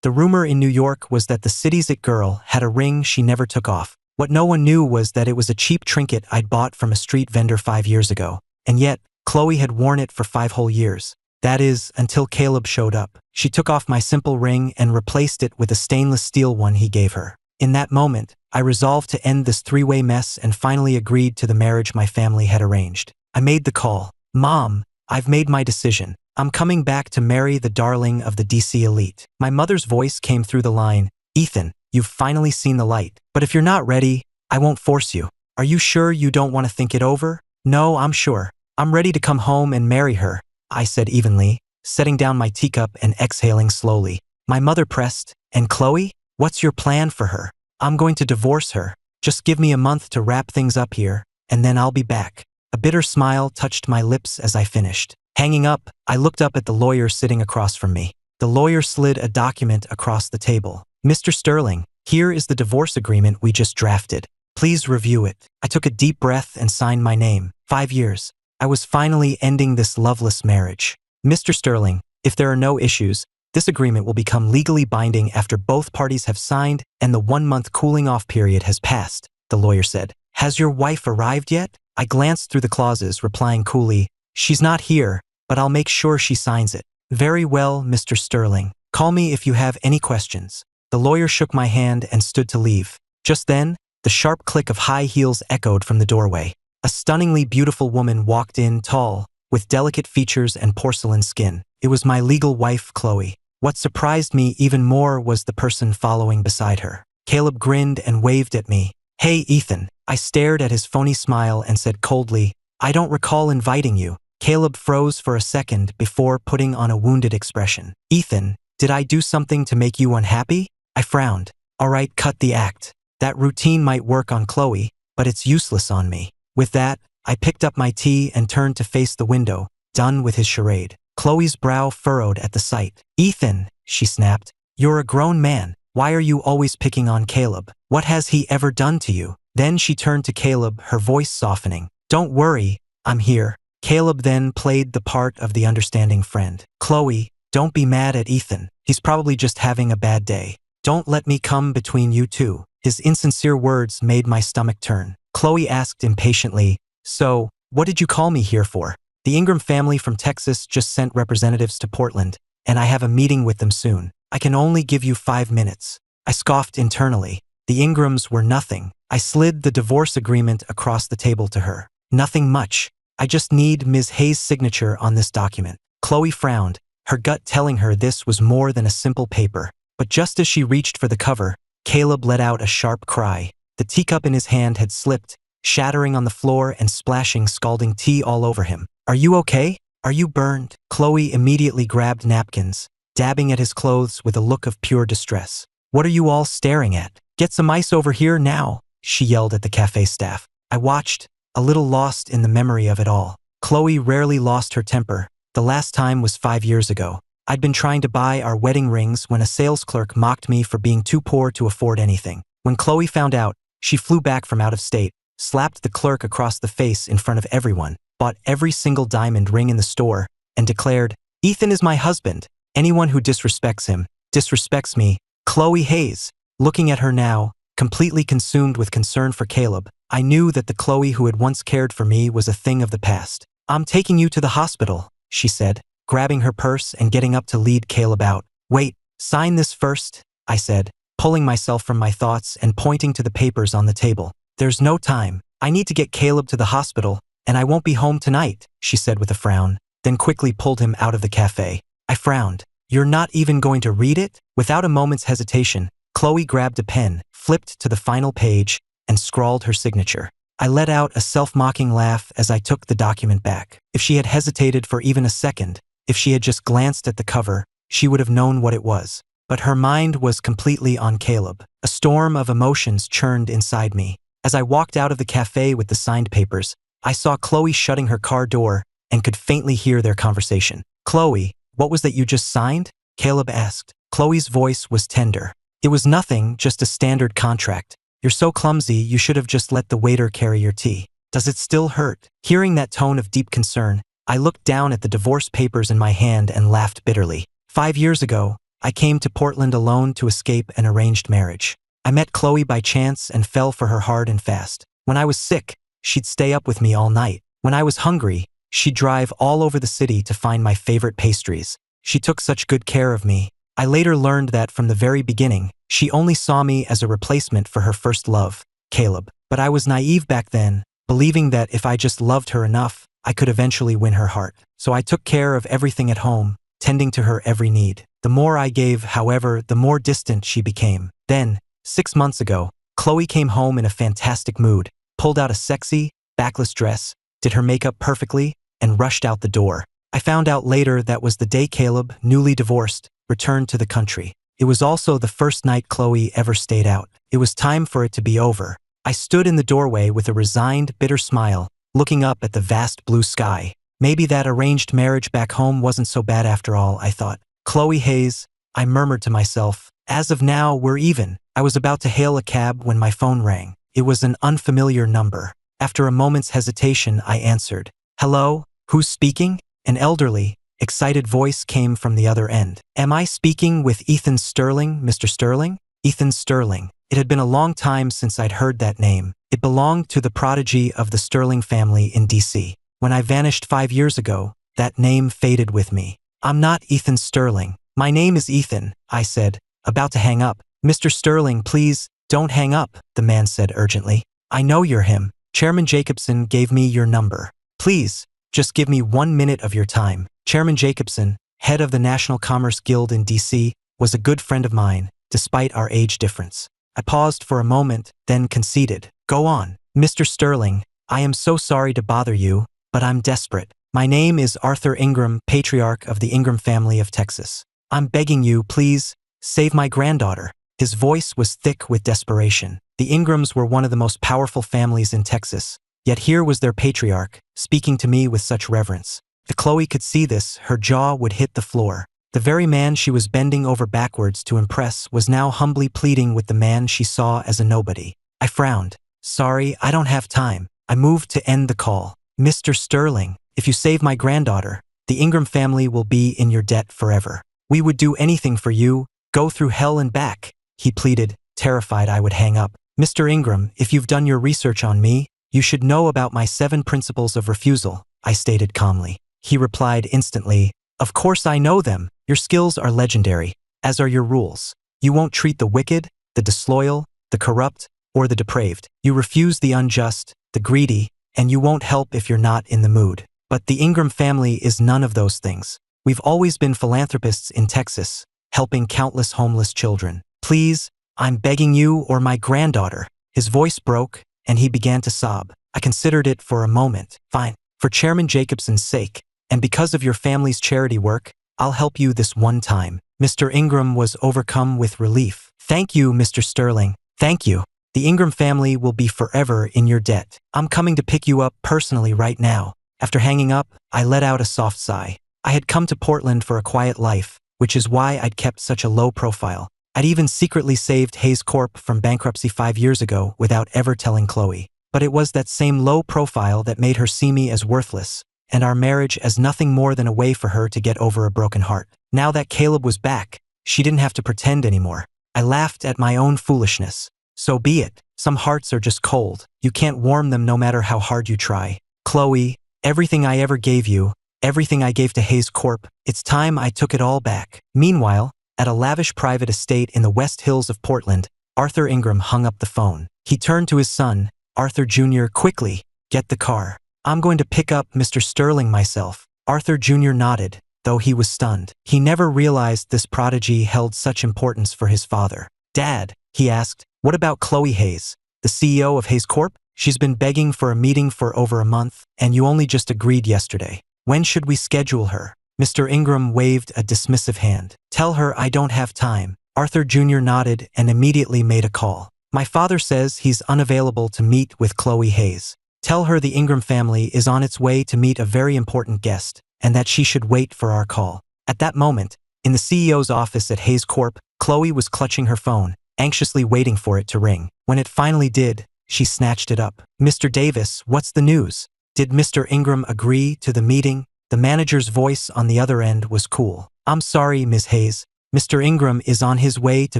The rumor in New York was that the city's it girl had a ring she never took off. What no one knew was that it was a cheap trinket I'd bought from a street vendor 5 years ago. And yet, Chloe had worn it for 5 whole years. That is, until Caleb showed up. She took off my simple ring and replaced it with a stainless steel one he gave her. In that moment, I resolved to end this 3-way mess and finally agreed to the marriage my family had arranged. I made the call. Mom, I've made my decision. I'm coming back to marry the darling of the DC elite. My mother's voice came through the line. Ethan, you've finally seen the light. But if you're not ready, I won't force you. Are you sure you don't want to think it over? No, I'm sure. I'm ready to come home and marry her, I said evenly, setting down my teacup and exhaling slowly. My mother pressed, and Chloe? What's your plan for her? I'm going to divorce her. Just give me a month to wrap things up here, and then I'll be back. A bitter smile touched my lips as I finished. Hanging up, I looked up at the lawyer sitting across from me. The lawyer slid a document across the table. Mr. Sterling, here is the divorce agreement we just drafted. Please review it. I took a deep breath and signed my name. 5 years. I was finally ending this loveless marriage. Mr. Sterling, if there are no issues, this agreement will become legally binding after both parties have signed and the 1-month cooling-off period has passed, the lawyer said. Has your wife arrived yet? I glanced through the clauses, replying coolly, she's not here, but I'll make sure she signs it. Very well, Mr. Sterling. Call me if you have any questions. The lawyer shook my hand and stood to leave. Just then, the sharp click of high heels echoed from the doorway. A stunningly beautiful woman walked in, tall, with delicate features and porcelain skin. It was my legal wife, Chloe. What surprised me even more was the person following beside her. Caleb grinned and waved at me. Hey, Ethan. I stared at his phony smile and said coldly, I don't recall inviting you. Caleb froze for a second before putting on a wounded expression. Ethan, did I do something to make you unhappy? I frowned. All right, cut the act. That routine might work on Chloe, but it's useless on me. With that, I picked up my tea and turned to face the window, done with his charade. Chloe's brow furrowed at the sight. Ethan, she snapped, you're a grown man. Why are you always picking on Caleb? What has he ever done to you? Then she turned to Caleb, her voice softening. Don't worry, I'm here. Caleb then played the part of the understanding friend. Chloe, don't be mad at Ethan. He's probably just having a bad day. Don't let me come between you two. His insincere words made my stomach turn. Chloe asked impatiently, so, what did you call me here for? The Ingram family from Texas just sent representatives to Portland, and I have a meeting with them soon. I can only give you 5 minutes. I scoffed internally. The Ingrams were nothing. I slid the divorce agreement across the table to her. Nothing much. I just need Ms. Hayes' signature on this document. Chloe frowned, her gut telling her this was more than a simple paper. But just as she reached for the cover, Caleb let out a sharp cry. The teacup in his hand had slipped, shattering on the floor and splashing scalding tea all over him. Are you okay? Are you burned? Chloe immediately grabbed napkins, dabbing at his clothes with a look of pure distress. What are you all staring at? Get some ice over here now, she yelled at the cafe staff. I watched, a little lost in the memory of it all. Chloe rarely lost her temper. The last time was 5 years ago. I'd been trying to buy our wedding rings when a sales clerk mocked me for being too poor to afford anything. When Chloe found out, she flew back from out of state, slapped the clerk across the face in front of everyone, bought every single diamond ring in the store, and declared, Ethan is my husband. Anyone who disrespects him, disrespects me. Chloe Hayes. Looking at her now, completely consumed with concern for Caleb, I knew that the Chloe who had once cared for me was a thing of the past. I'm taking you to the hospital, she said, grabbing her purse and getting up to lead Caleb out. Wait, sign this first, I said, pulling myself from my thoughts and pointing to the papers on the table. There's no time. I need to get Caleb to the hospital, and I won't be home tonight, she said with a frown, then quickly pulled him out of the cafe. I frowned. You're not even going to read it? Without a moment's hesitation, Chloe grabbed a pen, flipped to the final page, and scrawled her signature. I let out a self-mocking laugh as I took the document back. If she had hesitated for even a second, if she had just glanced at the cover, she would have known what it was. But her mind was completely on Caleb. A storm of emotions churned inside me. As I walked out of the cafe with the signed papers, I saw Chloe shutting her car door and could faintly hear their conversation. Chloe, what was that you just signed? Caleb asked. Chloe's voice was tender. It was nothing, just a standard contract. You're so clumsy, you should have just let the waiter carry your tea. Does it still hurt? Hearing that tone of deep concern, I looked down at the divorce papers in my hand and laughed bitterly. 5 years ago, I came to Portland alone to escape an arranged marriage. I met Chloe by chance and fell for her hard and fast. When I was sick, she'd stay up with me all night. When I was hungry, she'd drive all over the city to find my favorite pastries. She took such good care of me. I later learned that from the very beginning, she only saw me as a replacement for her first love, Caleb. But I was naive back then, believing that if I just loved her enough, I could eventually win her heart. So I took care of everything at home, tending to her every need. The more I gave, however, the more distant she became. Then, 6 months ago, Chloe came home in a fantastic mood, pulled out a sexy, backless dress, did her makeup perfectly, and rushed out the door. I found out later that was the day Caleb, newly divorced, returned to the country. It was also the first night Chloe ever stayed out. It was time for it to be over. I stood in the doorway with a resigned, bitter smile, looking up at the vast blue sky. Maybe that arranged marriage back home wasn't so bad after all, I thought. Chloe Hayes, I murmured to myself. As of now, we're even. I was about to hail a cab when my phone rang. It was an unfamiliar number. After a moment's hesitation, I answered. Hello? Who's speaking? An elderly, excited voice came from the other end. Am I speaking with Ethan Sterling, Mr. Sterling? Ethan Sterling. It had been a long time since I'd heard that name. It belonged to the prodigy of the Sterling family in D.C. When I vanished 5 years ago, that name faded with me. I'm not Ethan Sterling. My name is Ethan, I said, about to hang up. Mr. Sterling, please, don't hang up, the man said urgently. I know you're him. Chairman Jacobson gave me your number. Please, just give me 1 minute of your time. Chairman Jacobson, head of the National Commerce Guild in D.C., was a good friend of mine, despite our age difference. I paused for a moment, then conceded. Go on. Mr. Sterling, I am so sorry to bother you, but I'm desperate. My name is Arthur Ingram, patriarch of the Ingram family of Texas. I'm begging you, please, save my granddaughter. His voice was thick with desperation. The Ingrams were one of the most powerful families in Texas, yet here was their patriarch, speaking to me with such reverence. If Chloe could see this, her jaw would hit the floor. The very man she was bending over backwards to impress was now humbly pleading with the man she saw as a nobody. I frowned. Sorry, I don't have time. I moved to end the call. Mr. Sterling, if you save my granddaughter, the Ingram family will be in your debt forever. We would do anything for you, go through hell and back, he pleaded, terrified I would hang up. Mr. Ingram, if you've done your research on me, you should know about my 7 principles of refusal, I stated calmly. He replied instantly, Of course I know them. Your skills are legendary, as are your rules. You won't treat the wicked, the disloyal, the corrupt, or the depraved. You refuse the unjust, the greedy, and you won't help if you're not in the mood. But the Ingram family is none of those things. We've always been philanthropists in Texas, helping countless homeless children. Please, I'm begging you or my granddaughter. His voice broke, and he began to sob. I considered it for a moment. Fine. For Chairman Jacobson's sake, and because of your family's charity work, I'll help you this one time. Mr. Ingram was overcome with relief. Thank you, Mr. Sterling. Thank you. The Ingram family will be forever in your debt. I'm coming to pick you up personally right now. After hanging up, I let out a soft sigh. I had come to Portland for a quiet life, which is why I'd kept such a low profile. I'd even secretly saved Hayes Corp from bankruptcy 5 years ago without ever telling Chloe. But it was that same low profile that made her see me as worthless, and our marriage as nothing more than a way for her to get over a broken heart. Now that Caleb was back, she didn't have to pretend anymore. I laughed at my own foolishness. So be it. Some hearts are just cold. You can't warm them no matter how hard you try. Chloe, everything I ever gave you, everything I gave to Hayes Corp, it's time I took it all back. Meanwhile, at a lavish private estate in the West Hills of Portland, Arthur Ingram hung up the phone. He turned to his son, Arthur Jr. Quickly, get the car. I'm going to pick up Mr. Sterling myself. Arthur Jr. nodded, though he was stunned. He never realized this prodigy held such importance for his father. Dad, he asked, what about Chloe Hayes, the CEO of Hayes Corp? She's been begging for a meeting for over a month, and you only just agreed yesterday. When should we schedule her? Mr. Ingram waved a dismissive hand. Tell her I don't have time. Arthur Jr. nodded and immediately made a call. My father says he's unavailable to meet with Chloe Hayes. Tell her the Ingram family is on its way to meet a very important guest, and that she should wait for our call. At that moment, in the CEO's office at Hayes Corp, Chloe was clutching her phone, anxiously waiting for it to ring. When it finally did, she snatched it up. Mr. Davis, what's the news? Did Mr. Ingram agree to the meeting? The manager's voice on the other end was cool. I'm sorry, Ms. Hayes, Mr. Ingram is on his way to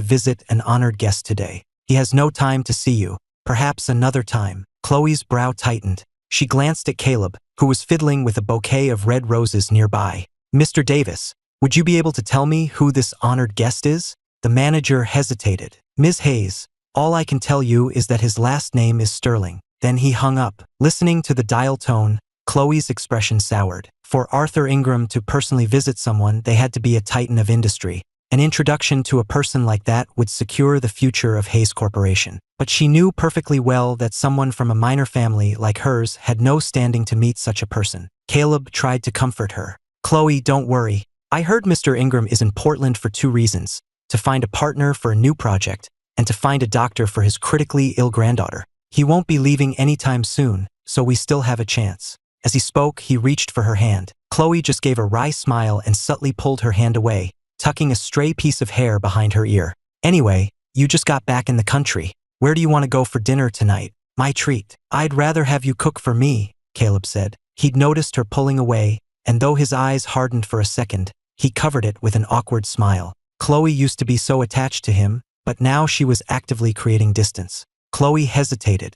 visit an honored guest today. He has no time to see you. Perhaps another time. Chloe's brow tightened. She glanced at Caleb, who was fiddling with a bouquet of red roses nearby. Mr. Davis, would you be able to tell me who this honored guest is? The manager hesitated. Ms. Hayes, all I can tell you is that his last name is Sterling. Then he hung up. Listening to the dial tone, Chloe's expression soured. For Arthur Ingram to personally visit someone, they had to be a titan of industry. An introduction to a person like that would secure the future of Hayes Corporation. But she knew perfectly well that someone from a minor family like hers had no standing to meet such a person. Caleb tried to comfort her. Chloe, don't worry. I heard Mr. Ingram is in Portland for 2 reasons. To find a partner for a new project, and to find a doctor for his critically ill granddaughter. He won't be leaving anytime soon, so we still have a chance. As he spoke, he reached for her hand. Chloe just gave a wry smile and subtly pulled her hand away, tucking a stray piece of hair behind her ear. Anyway, you just got back in the country. Where do you want to go for dinner tonight? My treat. I'd rather have you cook for me, Caleb said. He'd noticed her pulling away, and though his eyes hardened for a second, he covered it with an awkward smile. Chloe used to be so attached to him, but now she was actively creating distance. Chloe hesitated.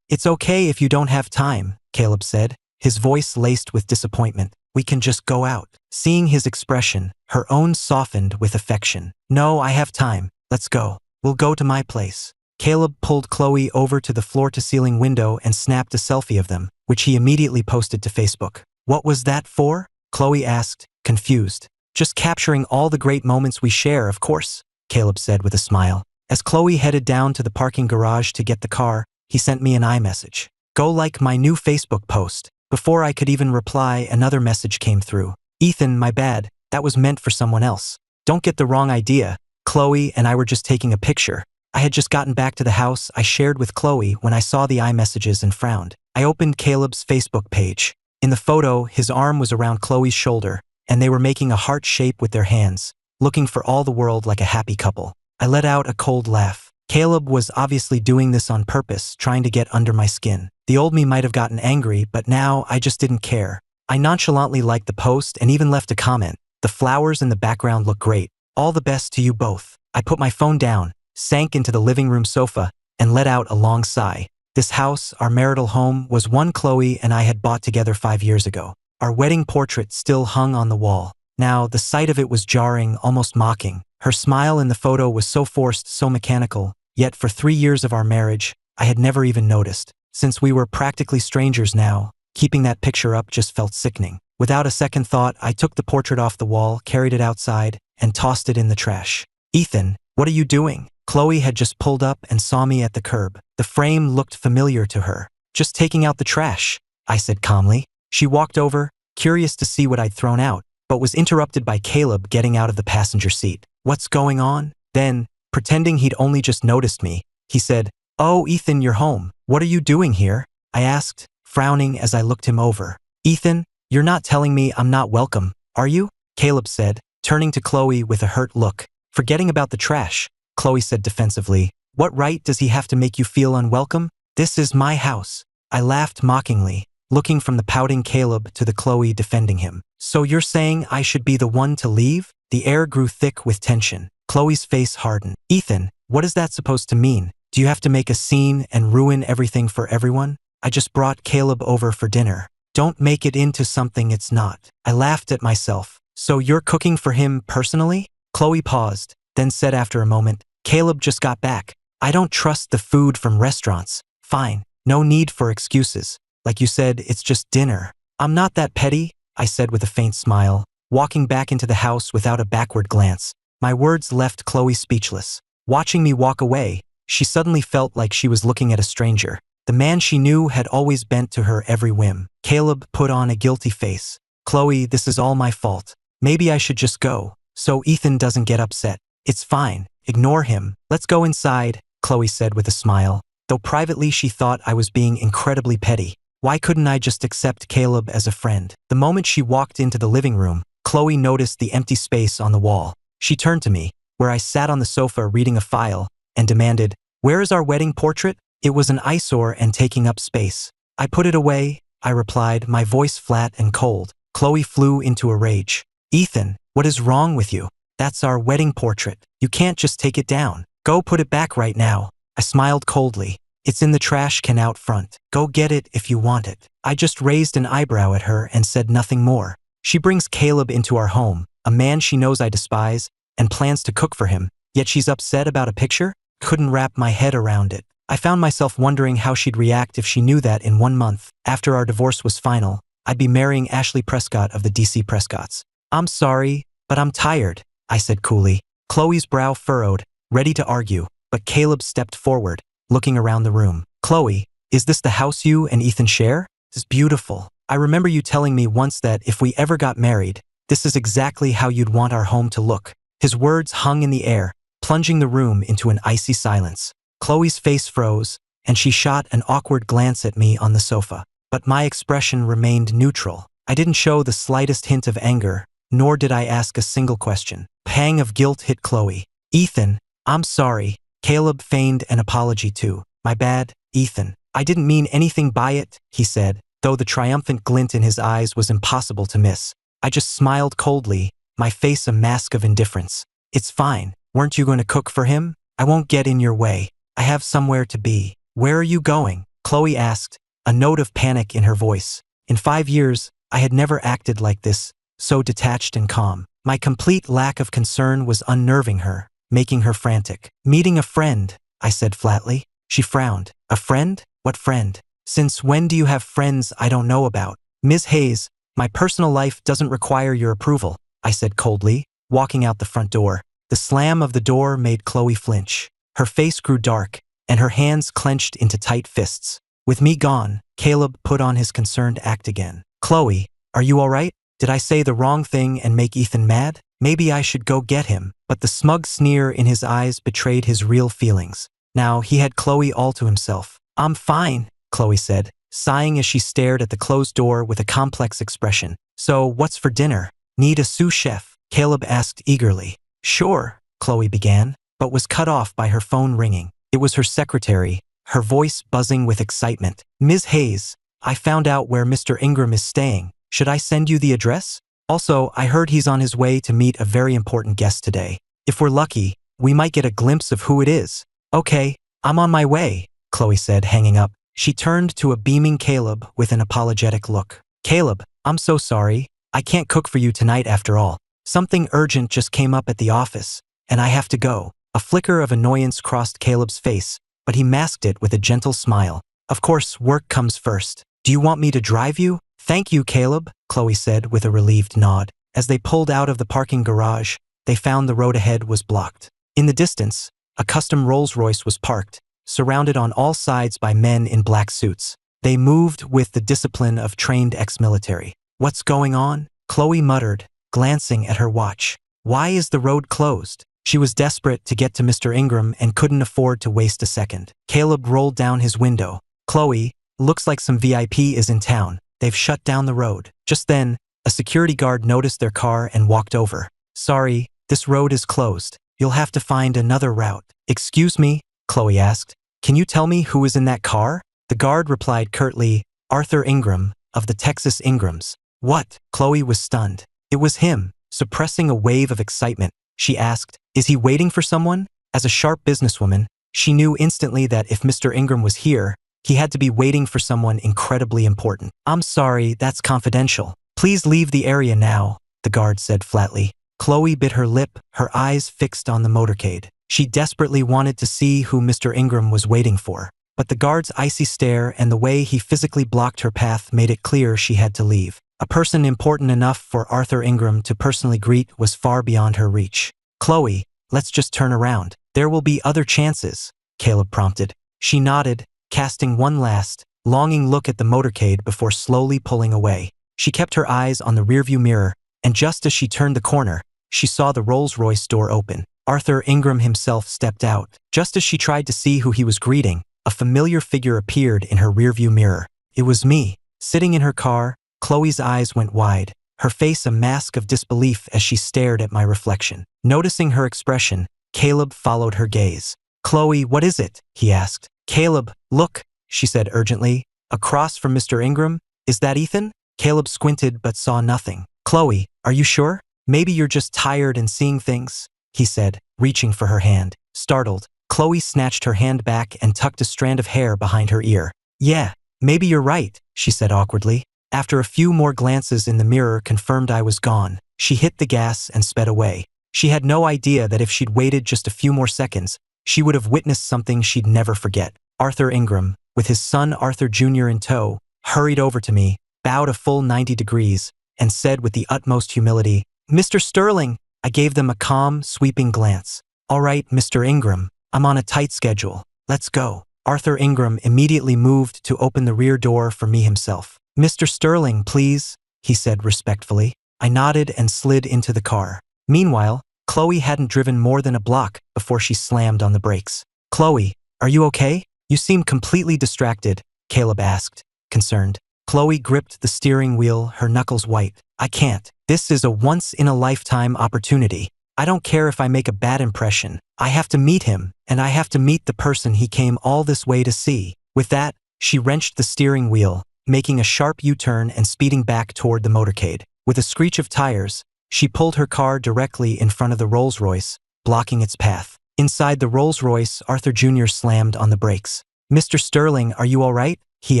It's okay if you don't have time, Caleb said, his voice laced with disappointment. We can just go out. Seeing his expression, her own softened with affection. No, I have time. Let's go. We'll go to my place. Caleb pulled Chloe over to the floor-to-ceiling window and snapped a selfie of them, which he immediately posted to Facebook. What was that for? Chloe asked, confused. Just capturing all the great moments we share, of course, Caleb said with a smile. As Chloe headed down to the parking garage to get the car, he sent me an iMessage. Go like my new Facebook post. Before I could even reply, another message came through. Ethan, my bad. That was meant for someone else. Don't get the wrong idea. Chloe and I were just taking a picture. I had just gotten back to the house I shared with Chloe when I saw the iMessages and frowned. I opened Caleb's Facebook page. In the photo, his arm was around Chloe's shoulder, and they were making a heart shape with their hands, looking for all the world like a happy couple. I let out a cold laugh. Caleb was obviously doing this on purpose, trying to get under my skin. The old me might have gotten angry, but now I just didn't care. I nonchalantly liked the post and even left a comment. The flowers in the background look great. All the best to you both. I put my phone down, sank into the living room sofa, and let out a long sigh. This house, our marital home, was one Chloe and I had bought together 5 years ago. Our wedding portrait still hung on the wall. Now, the sight of it was jarring, almost mocking. Her smile in the photo was so forced, so mechanical. Yet for 3 years of our marriage, I had never even noticed. Since we were practically strangers now, keeping that picture up just felt sickening. Without a second thought, I took the portrait off the wall, carried it outside, and tossed it in the trash. Ethan, what are you doing? Chloe had just pulled up and saw me at the curb. The frame looked familiar to her. Just taking out the trash, I said calmly. She walked over, curious to see what I'd thrown out, but was interrupted by Caleb getting out of the passenger seat. What's going on? Then, pretending he'd only just noticed me, he said, Oh, Ethan, you're home. What are you doing here? I asked, frowning as I looked him over. Ethan, you're not telling me I'm not welcome, are you? Caleb said, turning to Chloe with a hurt look. Forgetting about the trash, Chloe said defensively. What right does he have to make you feel unwelcome? This is my house. I laughed mockingly, looking from the pouting Caleb to the Chloe defending him. So you're saying I should be the one to leave? The air grew thick with tension. Chloe's face hardened. Ethan, what is that supposed to mean? Do you have to make a scene and ruin everything for everyone? I just brought Caleb over for dinner. Don't make it into something it's not. I laughed at myself. So you're cooking for him personally? Chloe paused, then said after a moment, Caleb just got back. I don't trust the food from restaurants. Fine. No need for excuses. Like you said, it's just dinner. I'm not that petty, I said with a faint smile, walking back into the house without a backward glance. My words left Chloe speechless. Watching me walk away, she suddenly felt like she was looking at a stranger. The man she knew had always bent to her every whim. Caleb put on a guilty face. Chloe, this is all my fault. Maybe I should just go, so Ethan doesn't get upset. It's fine. Ignore him. Let's go inside, Chloe said with a smile, though privately she thought I was being incredibly petty. Why couldn't I just accept Caleb as a friend? The moment she walked into the living room, Chloe noticed the empty space on the wall. She turned to me, where I sat on the sofa reading a file, and demanded, Where is our wedding portrait? It was an eyesore and taking up space. I put it away, I replied, my voice flat and cold. Chloe flew into a rage. Ethan, what is wrong with you? That's our wedding portrait. You can't just take it down. Go put it back right now. I smiled coldly. It's in the trash can out front. Go get it if you want it. I just raised an eyebrow at her and said nothing more. She brings Caleb into our home, a man she knows I despise, and plans to cook for him, yet she's upset about a picture? Couldn't wrap my head around it. I found myself wondering how she'd react if she knew that in 1 month, after our divorce was final, I'd be marrying Ashley Prescott of the DC Prescotts. I'm sorry, but I'm tired, I said coolly. Chloe's brow furrowed, ready to argue, but Caleb stepped forward, looking around the room. Chloe, is this the house you and Ethan share? It's beautiful. I remember you telling me once that if we ever got married, this is exactly how you'd want our home to look. His words hung in the air, plunging the room into an icy silence. Chloe's face froze, and she shot an awkward glance at me on the sofa. But my expression remained neutral. I didn't show the slightest hint of anger, nor did I ask a single question. Pang of guilt hit Chloe. Ethan, I'm sorry. Caleb feigned an apology too. My bad, Ethan. I didn't mean anything by it, he said, though the triumphant glint in his eyes was impossible to miss. I just smiled coldly, my face a mask of indifference. It's fine. Weren't you going to cook for him? I won't get in your way. I have somewhere to be. Where are you going? Chloe asked, a note of panic in her voice. In 5 years, I had never acted like this, so detached and calm. My complete lack of concern was unnerving her, making her frantic. Meeting a friend, I said flatly. She frowned. A friend? What friend? Since when do you have friends I don't know about? Ms. Hayes, my personal life doesn't require your approval, I said coldly, walking out the front door. The slam of the door made Chloe flinch. Her face grew dark, and her hands clenched into tight fists. With me gone, Caleb put on his concerned act again. Chloe, are you all right? Did I say the wrong thing and make Ethan mad? Maybe I should go get him. But the smug sneer in his eyes betrayed his real feelings. Now he had Chloe all to himself. I'm fine, Chloe said, sighing as she stared at the closed door with a complex expression. So what's for dinner? Need a sous chef? Caleb asked eagerly. Sure, Chloe began, but was cut off by her phone ringing. It was her secretary, her voice buzzing with excitement. Ms. Hayes, I found out where Mr. Ingram is staying. Should I send you the address? Also, I heard he's on his way to meet a very important guest today. If we're lucky, we might get a glimpse of who it is. Okay, I'm on my way, Chloe said, hanging up. She turned to a beaming Caleb with an apologetic look. Caleb, I'm so sorry. I can't cook for you tonight after all. Something urgent just came up at the office, and I have to go. A flicker of annoyance crossed Caleb's face, but he masked it with a gentle smile. Of course, work comes first. Do you want me to drive you? Thank you, Caleb, Chloe said with a relieved nod. As they pulled out of the parking garage, they found the road ahead was blocked. In the distance, a custom Rolls-Royce was parked, surrounded on all sides by men in black suits. They moved with the discipline of trained ex-military. What's going on? Chloe muttered, glancing at her watch. Why is the road closed? She was desperate to get to Mr. Ingram and couldn't afford to waste a second. Caleb rolled down his window. Chloe, looks like some VIP is in town. They've shut down the road. Just then, a security guard noticed their car and walked over. Sorry, this road is closed. You'll have to find another route. Excuse me? Chloe asked. Can you tell me who is in that car? The guard replied curtly, Arthur Ingram, of the Texas Ingrams. What? Chloe was stunned. It was him. Suppressing a wave of excitement, she asked, is he waiting for someone? As a sharp businesswoman, she knew instantly that if Mr. Ingram was here, he had to be waiting for someone incredibly important. I'm sorry, that's confidential. Please leave the area now, the guard said flatly. Chloe bit her lip, her eyes fixed on the motorcade. She desperately wanted to see who Mr. Ingram was waiting for, but the guard's icy stare and the way he physically blocked her path made it clear she had to leave. A person important enough for Arthur Ingram to personally greet was far beyond her reach. Chloe, let's just turn around. There will be other chances, Caleb prompted. She nodded, casting one last, longing look at the motorcade before slowly pulling away. She kept her eyes on the rearview mirror, and just as she turned the corner, she saw the Rolls-Royce door open. Arthur Ingram himself stepped out. Just as she tried to see who he was greeting, a familiar figure appeared in her rearview mirror. It was me. Sitting in her car, Chloe's eyes went wide, her face a mask of disbelief as she stared at my reflection. Noticing her expression, Caleb followed her gaze. Chloe, what is it? He asked. Caleb, look, she said urgently. Across from Mr. Ingram? Is that Ethan? Caleb squinted but saw nothing. Chloe, are you sure? Maybe you're just tired and seeing things, he said, reaching for her hand. Startled, Chloe snatched her hand back and tucked a strand of hair behind her ear. Yeah, maybe you're right, she said awkwardly. After a few more glances in the mirror confirmed I was gone, she hit the gas and sped away. She had no idea that if she'd waited just a few more seconds, she would have witnessed something she'd never forget. Arthur Ingram, with his son Arthur Jr. in tow, hurried over to me, bowed a full 90 degrees, and said with the utmost humility, "Mr. Sterling." I gave them a calm, sweeping glance. "All right, Mr. Ingram, I'm on a tight schedule. Let's go." Arthur Ingram immediately moved to open the rear door for me himself. "Mr. Sterling, please," he said respectfully. I nodded and slid into the car. Meanwhile, Chloe hadn't driven more than a block before she slammed on the brakes. "Chloe, are you okay? You seem completely distracted," Caleb asked, concerned. Chloe gripped the steering wheel, her knuckles white. "I can't. This is a once-in-a-lifetime opportunity. I don't care if I make a bad impression. I have to meet him, and I have to meet the person he came all this way to see." With that, she wrenched the steering wheel, making a sharp U-turn and speeding back toward the motorcade. With a screech of tires, she pulled her car directly in front of the Rolls-Royce, blocking its path. Inside the Rolls-Royce, Arthur Jr. slammed on the brakes. "Mr. Sterling, are you all right?" he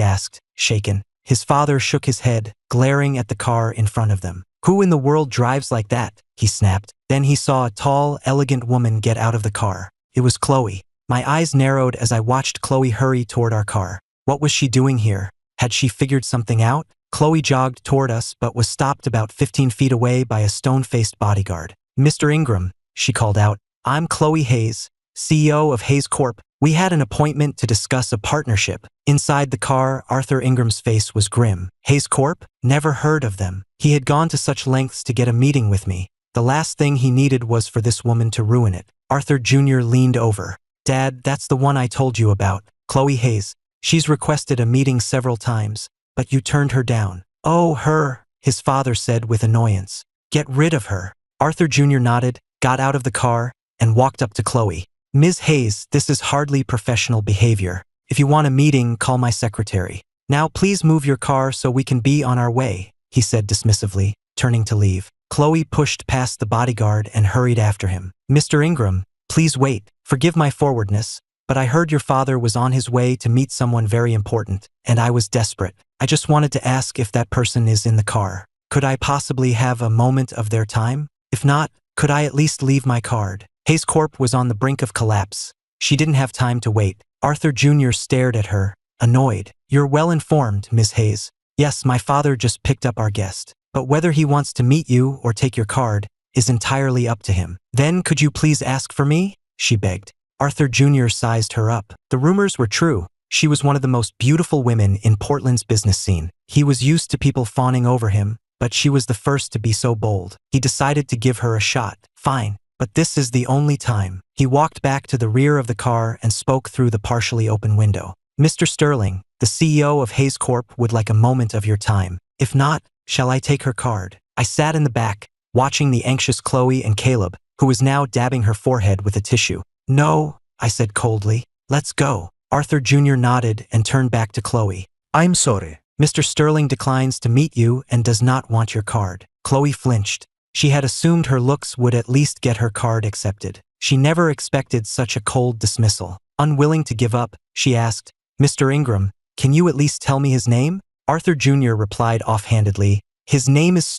asked, shaken. His father shook his head, glaring at the car in front of them. "Who in the world drives like that?" he snapped. Then he saw a tall, elegant woman get out of the car. It was Chloe. My eyes narrowed as I watched Chloe hurry toward our car. What was she doing here? Had she figured something out? Chloe jogged toward us but was stopped about 15 feet away by a stone-faced bodyguard. "Mr. Ingram," she called out, "I'm Chloe Hayes, CEO of Hayes Corp. We had an appointment to discuss a partnership." Inside the car, Arthur Ingram's face was grim. Hayes Corp? Never heard of them. He had gone to such lengths to get a meeting with me. The last thing he needed was for this woman to ruin it. Arthur Jr. leaned over. "Dad, that's the one I told you about. Chloe Hayes. She's requested a meeting several times, but you turned her down." "Oh, her," his father said with annoyance. "Get rid of her." Arthur Jr. nodded, got out of the car, and walked up to Chloe. "Ms. Hayes, this is hardly professional behavior. If you want a meeting, call my secretary. Now please move your car so we can be on our way," he said dismissively, turning to leave. Chloe pushed past the bodyguard and hurried after him. "Mr. Ingram, please wait. Forgive my forwardness, but I heard your father was on his way to meet someone very important, and I was desperate. I just wanted to ask if that person is in the car. Could I possibly have a moment of their time? If not, could I at least leave my card?" Hayes Corp was on the brink of collapse. She didn't have time to wait. Arthur Jr. stared at her, annoyed. "You're well informed, Miss Hayes. Yes, my father just picked up our guest. But whether he wants to meet you or take your card is entirely up to him." "Then could you please ask for me?" she begged. Arthur Jr. sized her up. The rumors were true. She was one of the most beautiful women in Portland's business scene. He was used to people fawning over him, but she was the first to be so bold. He decided to give her a shot. "Fine, but this is the only time." He walked back to the rear of the car and spoke through the partially open window. "Mr. Sterling, the CEO of Hayes Corp would like a moment of your time. If not, shall I take her card?" I sat in the back, watching the anxious Chloe and Caleb, who was now dabbing her forehead with a tissue. "No," I said coldly. "Let's go." Arthur Jr. nodded and turned back to Chloe. "I'm sorry. Mr. Sterling declines to meet you and does not want your card." Chloe flinched. She had assumed her looks would at least get her card accepted. She never expected such a cold dismissal. Unwilling to give up, she asked, "Mr. Ingram, can you at least tell me his name?" Arthur Jr. replied offhandedly, "His name is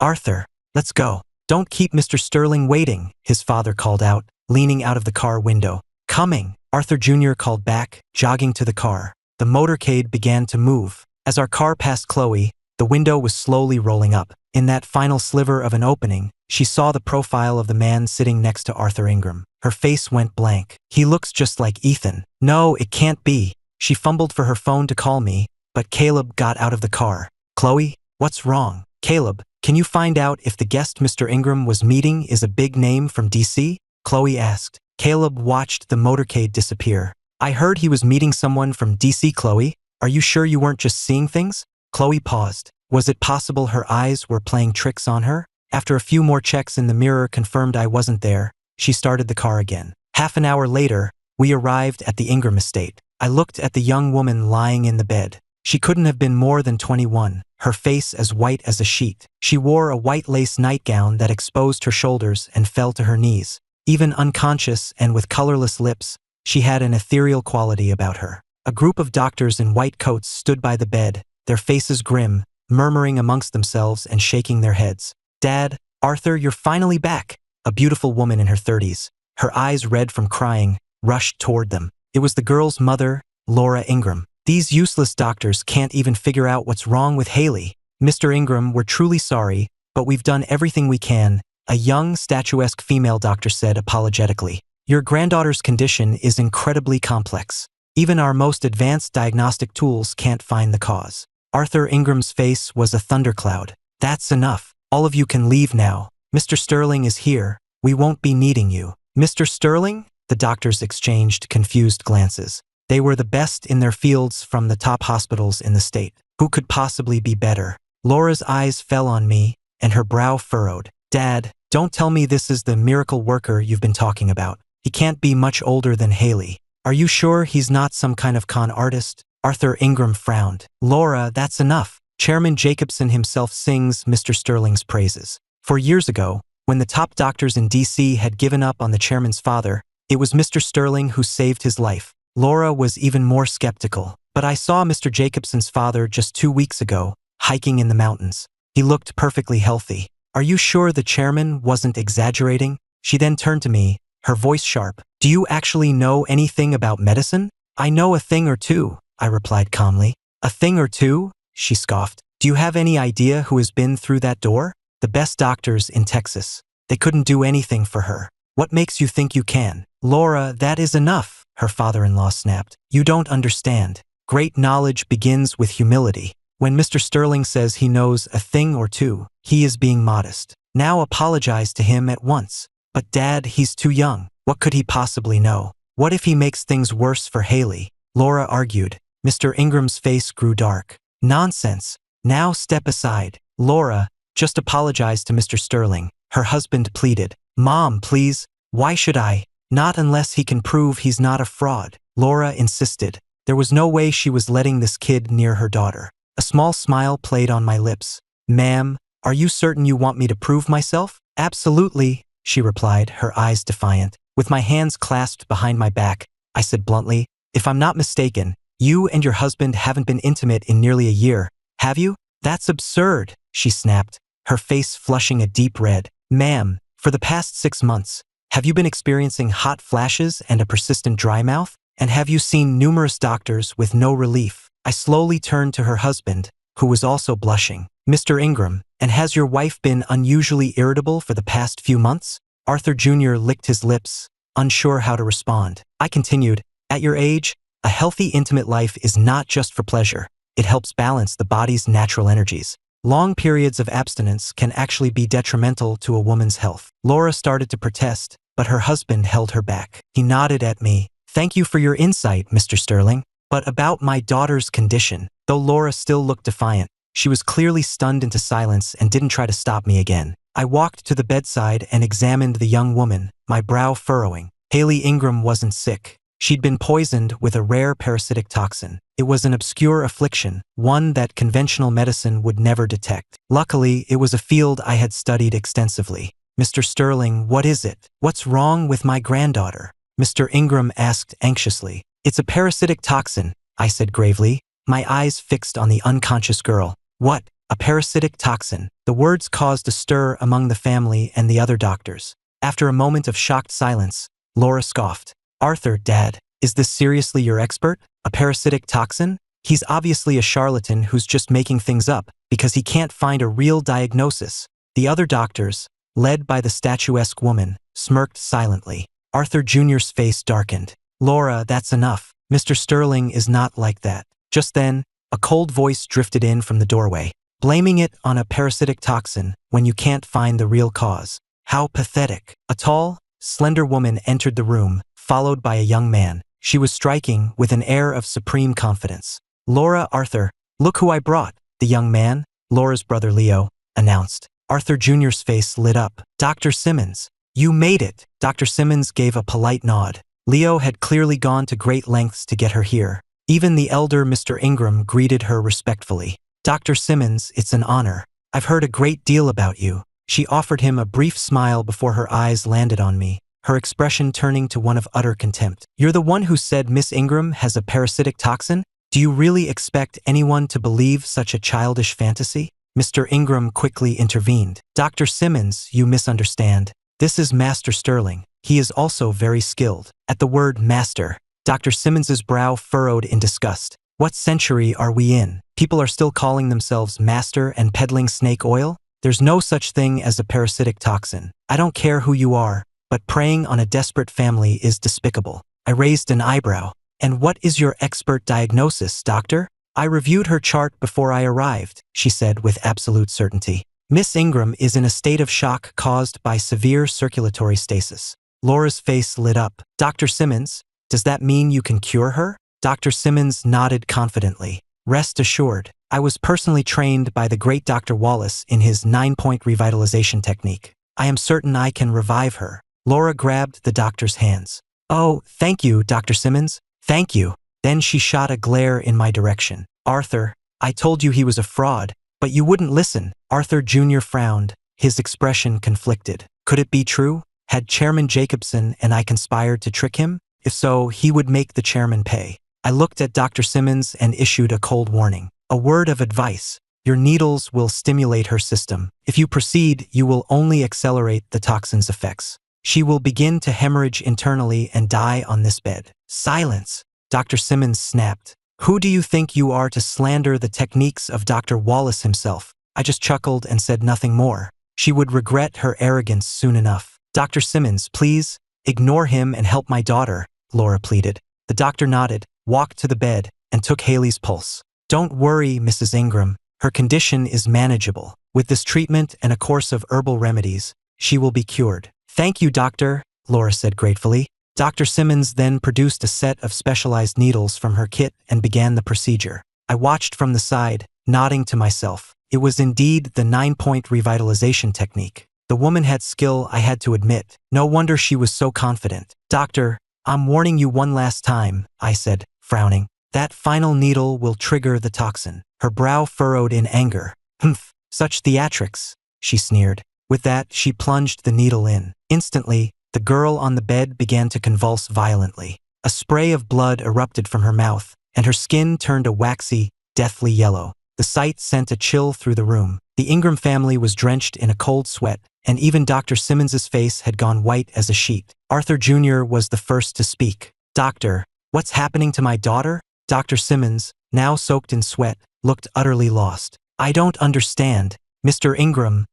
Arthur. Let's go." "Don't keep Mr. Sterling waiting," his father called out, leaning out of the car window. "Coming," Arthur Jr. called back, jogging to the car. The motorcade began to move. As our car passed Chloe, the window was slowly rolling up. In that final sliver of an opening, she saw the profile of the man sitting next to Arthur Ingram. Her face went blank. "He looks just like Ethan." "No, it can't be." She fumbled for her phone to call me, but Caleb got out of the car. "Chloe, what's wrong?" "Caleb, can you find out if the guest Mr. Ingram was meeting is a big name from DC?" Chloe asked. Caleb watched the motorcade disappear. "I heard he was meeting someone from DC, Chloe. Are you sure you weren't just seeing things?" Chloe paused. Was it possible her eyes were playing tricks on her? After a few more checks in the mirror confirmed I wasn't there, she started the car again. Half an hour later, we arrived at the Ingram estate. I looked at the young woman lying in the bed. She couldn't have been more than 21, her face as white as a sheet. She wore a white lace nightgown that exposed her shoulders and fell to her knees. Even unconscious and with colorless lips, she had an ethereal quality about her. A group of doctors in white coats stood by the bed, their faces grim, murmuring amongst themselves and shaking their heads. "Dad, Arthur, you're finally back." A beautiful woman in her 30s, her eyes red from crying, rushed toward them. It was the girl's mother, Laura Ingram. "These useless doctors can't even figure out what's wrong with Haley. Mr. Ingram, we're truly sorry, but we've done everything we can," a young, statuesque female doctor said apologetically. "Your granddaughter's condition is incredibly complex. Even our most advanced diagnostic tools can't find the cause." Arthur Ingram's face was a thundercloud. "That's enough. All of you can leave now. Mr. Sterling is here. We won't be needing you." "Mr. Sterling?" The doctors exchanged confused glances. They were the best in their fields from the top hospitals in the state. Who could possibly be better? Laura's eyes fell on me, and her brow furrowed. "Dad, don't tell me this is the miracle worker you've been talking about. He can't be much older than Haley. Are you sure he's not some kind of con artist?" Arthur Ingram frowned. "Laura, that's enough. Chairman Jacobson himself sings Mr. Sterling's praises. 4 years ago, when the top doctors in D.C. had given up on the chairman's father, it was Mr. Sterling who saved his life." Laura was even more skeptical. "But I saw Mr. Jacobson's father just 2 weeks ago, hiking in the mountains. He looked perfectly healthy. Are you sure the chairman wasn't exaggerating?" She then turned to me, her voice sharp. "Do you actually know anything about medicine?" "I know a thing or two," I replied calmly. "A thing or two?" she scoffed. "Do you have any idea who has been through that door? The best doctors in Texas. They couldn't do anything for her. What makes you think you can?" "Laura, that is enough," her father-in-law snapped. "You don't understand. Great knowledge begins with humility. When Mr. Sterling says he knows a thing or two, he is being modest. Now apologize to him at once." "But Dad, he's too young. What could he possibly know? What if he makes things worse for Haley?" Laura argued. Mr. Ingram's face grew dark. "Nonsense. Now step aside. Laura, just apologize to Mr. Sterling," her husband pleaded. "Mom, please." "Why should I?" "Not unless he can prove he's not a fraud," Laura insisted. There was no way she was letting this kid near her daughter. A small smile played on my lips. "Ma'am, are you certain you want me to prove myself?" "Absolutely," she replied, her eyes defiant. With my hands clasped behind my back, I said bluntly, "If I'm not mistaken, you and your husband haven't been intimate in nearly a year, have you?" "That's absurd," she snapped, her face flushing a deep red. "Ma'am, for the past 6 months, have you been experiencing hot flashes and a persistent dry mouth? And have you seen numerous doctors with no relief?" I slowly turned to her husband, who was also blushing. "Mr. Ingram, and has your wife been unusually irritable for the past few months?" Arthur Jr. licked his lips, unsure how to respond. I continued, "At your age, a healthy intimate life is not just for pleasure. It helps balance the body's natural energies. Long periods of abstinence can actually be detrimental to a woman's health." Laura started to protest, but her husband held her back. He nodded at me. "Thank you for your insight, Mr. Sterling. But about my daughter's condition." Though Laura still looked defiant, she was clearly stunned into silence and didn't try to stop me again. I walked to the bedside and examined the young woman, my brow furrowing. Haley Ingram wasn't sick. She'd been poisoned with a rare parasitic toxin. It was an obscure affliction, one that conventional medicine would never detect. Luckily, it was a field I had studied extensively. "Mr. Sterling, what is it? What's wrong with my granddaughter?" Mr. Ingram asked anxiously. "It's a parasitic toxin," I said gravely, my eyes fixed on the unconscious girl. "What? A parasitic toxin?" The words caused a stir among the family and the other doctors. After a moment of shocked silence, Laura scoffed. "Arthur, Dad, is this seriously your expert? A parasitic toxin? He's obviously a charlatan who's just making things up because he can't find a real diagnosis." The other doctors, led by the statuesque woman, smirked silently. Arthur Jr.'s face darkened. "Laura, that's enough. Mr. Sterling is not like that." Just then, a cold voice drifted in from the doorway, blaming it on a parasitic toxin when you can't find the real cause. How pathetic. A tall, slender woman entered the room, followed by a young man. She was striking with an air of supreme confidence. "Laura, Arthur, look who I brought." The young man, Laura's brother Leo, announced. Arthur Jr.'s face lit up. "Dr. Simmons, you made it." Dr. Simmons gave a polite nod. Leo had clearly gone to great lengths to get her here. Even the elder Mr. Ingram greeted her respectfully. "Dr. Simmons, it's an honor. I've heard a great deal about you." She offered him a brief smile before her eyes landed on me, her expression turning to one of utter contempt. "You're the one who said Miss Ingram has a parasitic toxin? Do you really expect anyone to believe such a childish fantasy?" Mr. Ingram quickly intervened. "Dr. Simmons, you misunderstand. This is Master Sterling. He is also very skilled." At the word master, Dr. Simmons's brow furrowed in disgust. What century are we in? People are still calling themselves master and peddling snake oil? There's no such thing as a parasitic toxin. I don't care who you are, but preying on a desperate family is despicable. I raised an eyebrow. "And what is your expert diagnosis, doctor?" "I reviewed her chart before I arrived," she said with absolute certainty. "Miss Ingram is in a state of shock caused by severe circulatory stasis." Laura's face lit up. "Dr. Simmons, does that mean you can cure her?" Dr. Simmons nodded confidently. "Rest assured, I was personally trained by the great Dr. Wallace in his 9-point revitalization technique. I am certain I can revive her." Laura grabbed the doctor's hands. "Oh, thank you, Dr. Simmons. Thank you." Then she shot a glare in my direction. "Arthur, I told you he was a fraud, but you wouldn't listen." Arthur Jr. frowned, his expression conflicted. Could it be true? Had Chairman Jacobson and I conspired to trick him? If so, he would make the chairman pay. I looked at Dr. Simmons and issued a cold warning. "A word of advice. Your needles will stimulate her system. If you proceed, you will only accelerate the toxin's effects. She will begin to hemorrhage internally and die on this bed." "Silence!" Dr. Simmons snapped. "Who do you think you are to slander the techniques of Dr. Wallace himself?" I just chuckled and said nothing more. She would regret her arrogance soon enough. "Dr. Simmons, please, ignore him and help my daughter," Laura pleaded. The doctor nodded, walked to the bed, and took Haley's pulse. "Don't worry, Mrs. Ingram. Her condition is manageable. With this treatment and a course of herbal remedies, she will be cured." "Thank you, doctor," Laura said gratefully. Dr. Simmons then produced a set of specialized needles from her kit and began the procedure. I watched from the side, nodding to myself. It was indeed the 9-point revitalization technique. The woman had skill, I had to admit. No wonder she was so confident. "Doctor, I'm warning you one last time," I said, frowning. "That final needle will trigger the toxin." Her brow furrowed in anger. "Humph, such theatrics," she sneered. With that, she plunged the needle in. Instantly, the girl on the bed began to convulse violently. A spray of blood erupted from her mouth, and her skin turned a waxy, deathly yellow. The sight sent a chill through the room. The Ingram family was drenched in a cold sweat, and even Dr. Simmons's face had gone white as a sheet. Arthur Jr. was the first to speak. "Doctor, what's happening to my daughter?" Dr. Simmons, now soaked in sweat, looked utterly lost. "I don't understand. Mr. Ingram,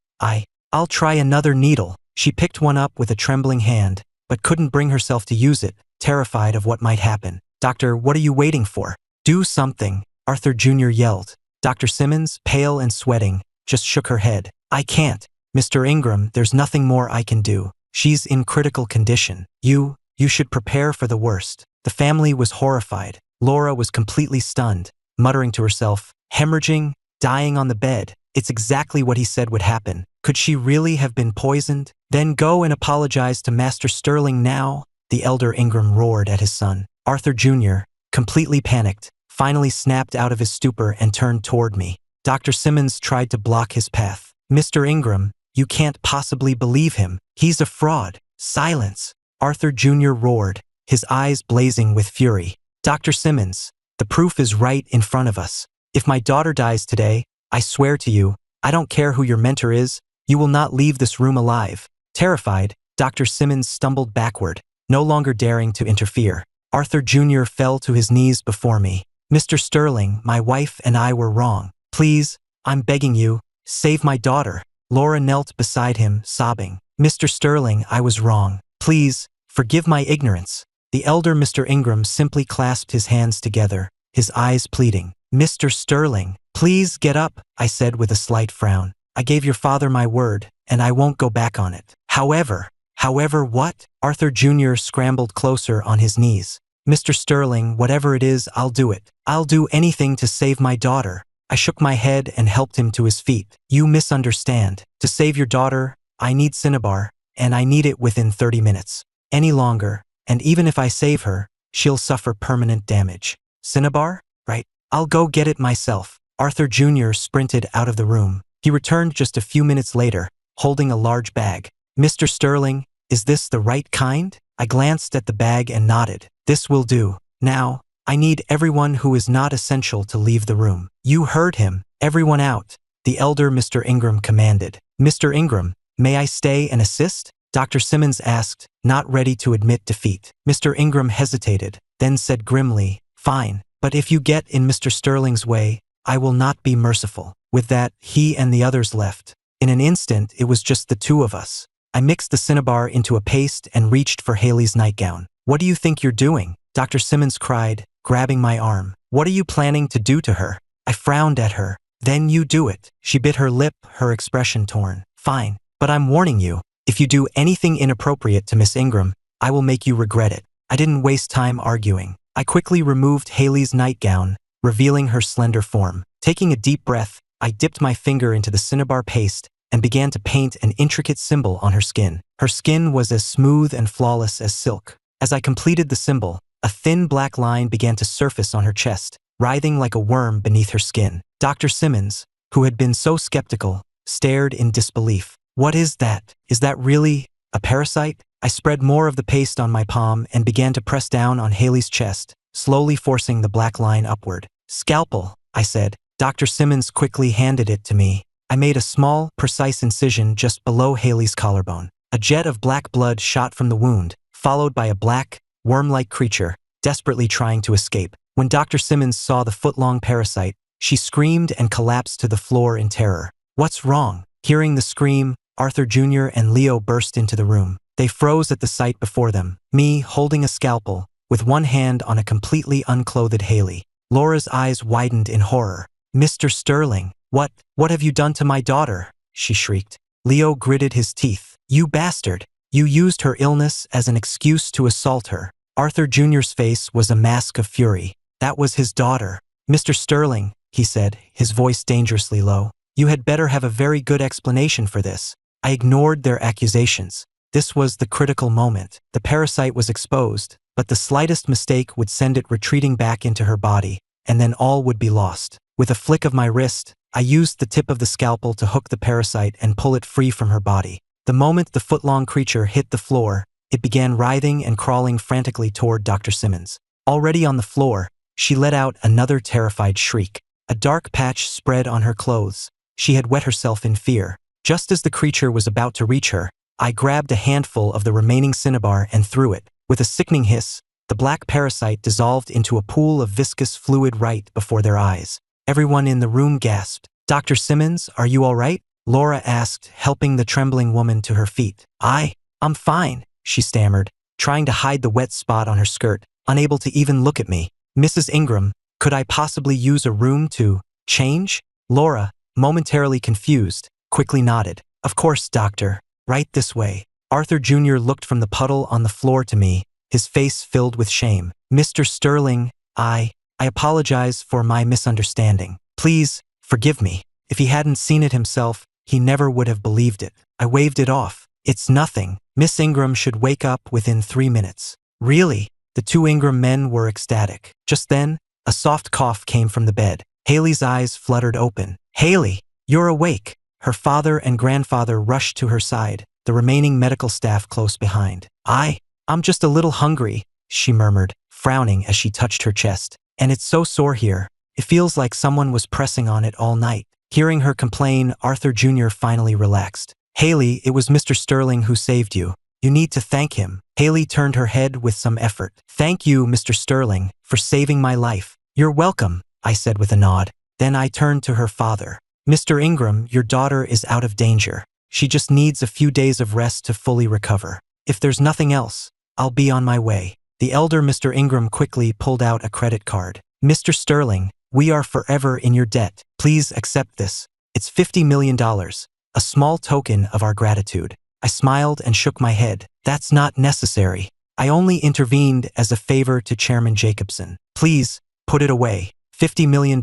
I'll try another needle." She picked one up with a trembling hand, but couldn't bring herself to use it, terrified of what might happen. "Doctor, what are you waiting for? Do something," Arthur Jr. yelled. Dr. Simmons, pale and sweating, just shook her head. "I can't. Mr. Ingram, there's nothing more I can do. She's in critical condition. You should prepare for the worst." The family was horrified. Laura was completely stunned, muttering to herself, "Hemorrhaging, dying on the bed. It's exactly what he said would happen. Could she really have been poisoned? Then go and apologize to Master Sterling now," the elder Ingram roared at his son. Arthur Jr., completely panicked, finally snapped out of his stupor and turned toward me. Dr. Simmons tried to block his path. "Mr. Ingram, you can't possibly believe him. He's a fraud." "Silence!" Arthur Jr. roared, his eyes blazing with fury. "Dr. Simmons, the proof is right in front of us. If my daughter dies today, I swear to you, I don't care who your mentor is, you will not leave this room alive." Terrified, Dr. Simmons stumbled backward, no longer daring to interfere. Arthur Jr. fell to his knees before me. "Mr. Sterling, my wife and I were wrong. Please, I'm begging you, save my daughter." Laura knelt beside him, sobbing. "Mr. Sterling, I was wrong. Please, forgive my ignorance." The elder Mr. Ingram simply clasped his hands together, his eyes pleading. "Mr. Sterling, please get up," I said with a slight frown. "I gave your father my word, and I won't go back on it." However what?" Arthur Jr. scrambled closer on his knees. "Mr. Sterling, whatever it is, I'll do it. I'll do anything to save my daughter." I shook my head and helped him to his feet. "You misunderstand. To save your daughter, I need cinnabar, and I need it within 30 minutes. Any longer, and even if I save her, she'll suffer permanent damage." Cinnabar? Right. I'll go get it myself. Arthur Jr. sprinted out of the room. He returned just a few minutes later, holding a large bag. Mr. Sterling, is this the right kind? I glanced at the bag and nodded. This will do. Now, I need everyone who is not essential to leave the room. You heard him. Everyone out. The elder Mr. Ingram commanded. Mr. Ingram, may I stay and assist? Dr. Simmons asked, not ready to admit defeat. Mr. Ingram hesitated, then said grimly, fine, but if you get in Mr. Sterling's way, I will not be merciful. With that, he and the others left. In an instant, it was just the two of us. I mixed the cinnabar into a paste and reached for Haley's nightgown. What do you think you're doing? Dr. Simmons cried, grabbing my arm. What are you planning to do to her? I frowned at her. Then you do it. She bit her lip, her expression torn. Fine, but I'm warning you. If you do anything inappropriate to Miss Ingram, I will make you regret it. I didn't waste time arguing. I quickly removed Haley's nightgown, revealing her slender form. Taking a deep breath, I dipped my finger into the cinnabar paste and began to paint an intricate symbol on her skin. Her skin was as smooth and flawless as silk. As I completed the symbol, a thin black line began to surface on her chest, writhing like a worm beneath her skin. Dr. Simmons, who had been so skeptical, stared in disbelief. What is that? Is that really a parasite? I spread more of the paste on my palm and began to press down on Haley's chest, slowly forcing the black line upward. Scalpel, I said. Dr. Simmons quickly handed it to me. I made a small, precise incision just below Haley's collarbone. A jet of black blood shot from the wound, followed by a black, worm-like creature, desperately trying to escape. When Dr. Simmons saw the foot-long parasite, she screamed and collapsed to the floor in terror. What's wrong? Hearing the scream, Arthur Jr. and Leo burst into the room. They froze at the sight before them, me holding a scalpel, with one hand on a completely unclothed Haley. Laura's eyes widened in horror. Mr. Sterling, what have you done to my daughter? She shrieked. Leo gritted his teeth. You bastard! You used her illness as an excuse to assault her. Arthur Jr.'s face was a mask of fury. That was his daughter. Mr. Sterling, he said, his voice dangerously low. You had better have a very good explanation for this. I ignored their accusations. This was the critical moment. The parasite was exposed, but the slightest mistake would send it retreating back into her body, and then all would be lost. With a flick of my wrist, I used the tip of the scalpel to hook the parasite and pull it free from her body. The moment the foot-long creature hit the floor, it began writhing and crawling frantically toward Dr. Simmons. Already on the floor, she let out another terrified shriek. A dark patch spread on her clothes. She had wet herself in fear. Just as the creature was about to reach her, I grabbed a handful of the remaining cinnabar and threw it. With a sickening hiss, the black parasite dissolved into a pool of viscous fluid right before their eyes. Everyone in the room gasped. Dr. Simmons, are you all right? Laura asked, helping the trembling woman to her feet. I'm fine, she stammered, trying to hide the wet spot on her skirt, unable to even look at me. Mrs. Ingram, could I possibly use a room to change? Laura, momentarily confused, quickly nodded. Of course, doctor. Right this way. Arthur Jr. looked from the puddle on the floor to me, his face filled with shame. Mr. Sterling, I apologize for my misunderstanding. Please, forgive me. If he hadn't seen it himself, he never would have believed it. I waved it off. It's nothing. Miss Ingram should wake up within 3 minutes. Really? The two Ingram men were ecstatic. Just then, a soft cough came from the bed. Haley's eyes fluttered open. Haley, you're awake. Her father and grandfather rushed to her side, the remaining medical staff close behind. I'm just a little hungry, she murmured, frowning as she touched her chest. And it's so sore here. It feels like someone was pressing on it all night. Hearing her complain, Arthur Jr. finally relaxed. Haley, it was Mr. Sterling who saved you. You need to thank him. Haley turned her head with some effort. Thank you, Mr. Sterling, for saving my life. You're welcome, I said with a nod. Then I turned to her father. Mr. Ingram, your daughter is out of danger. She just needs a few days of rest to fully recover. If there's nothing else, I'll be on my way. The elder Mr. Ingram quickly pulled out a credit card. Mr. Sterling, we are forever in your debt. Please accept this. It's $50 million, a small token of our gratitude. I smiled and shook my head. That's not necessary. I only intervened as a favor to Chairman Jacobson. Please, put it away. $50 million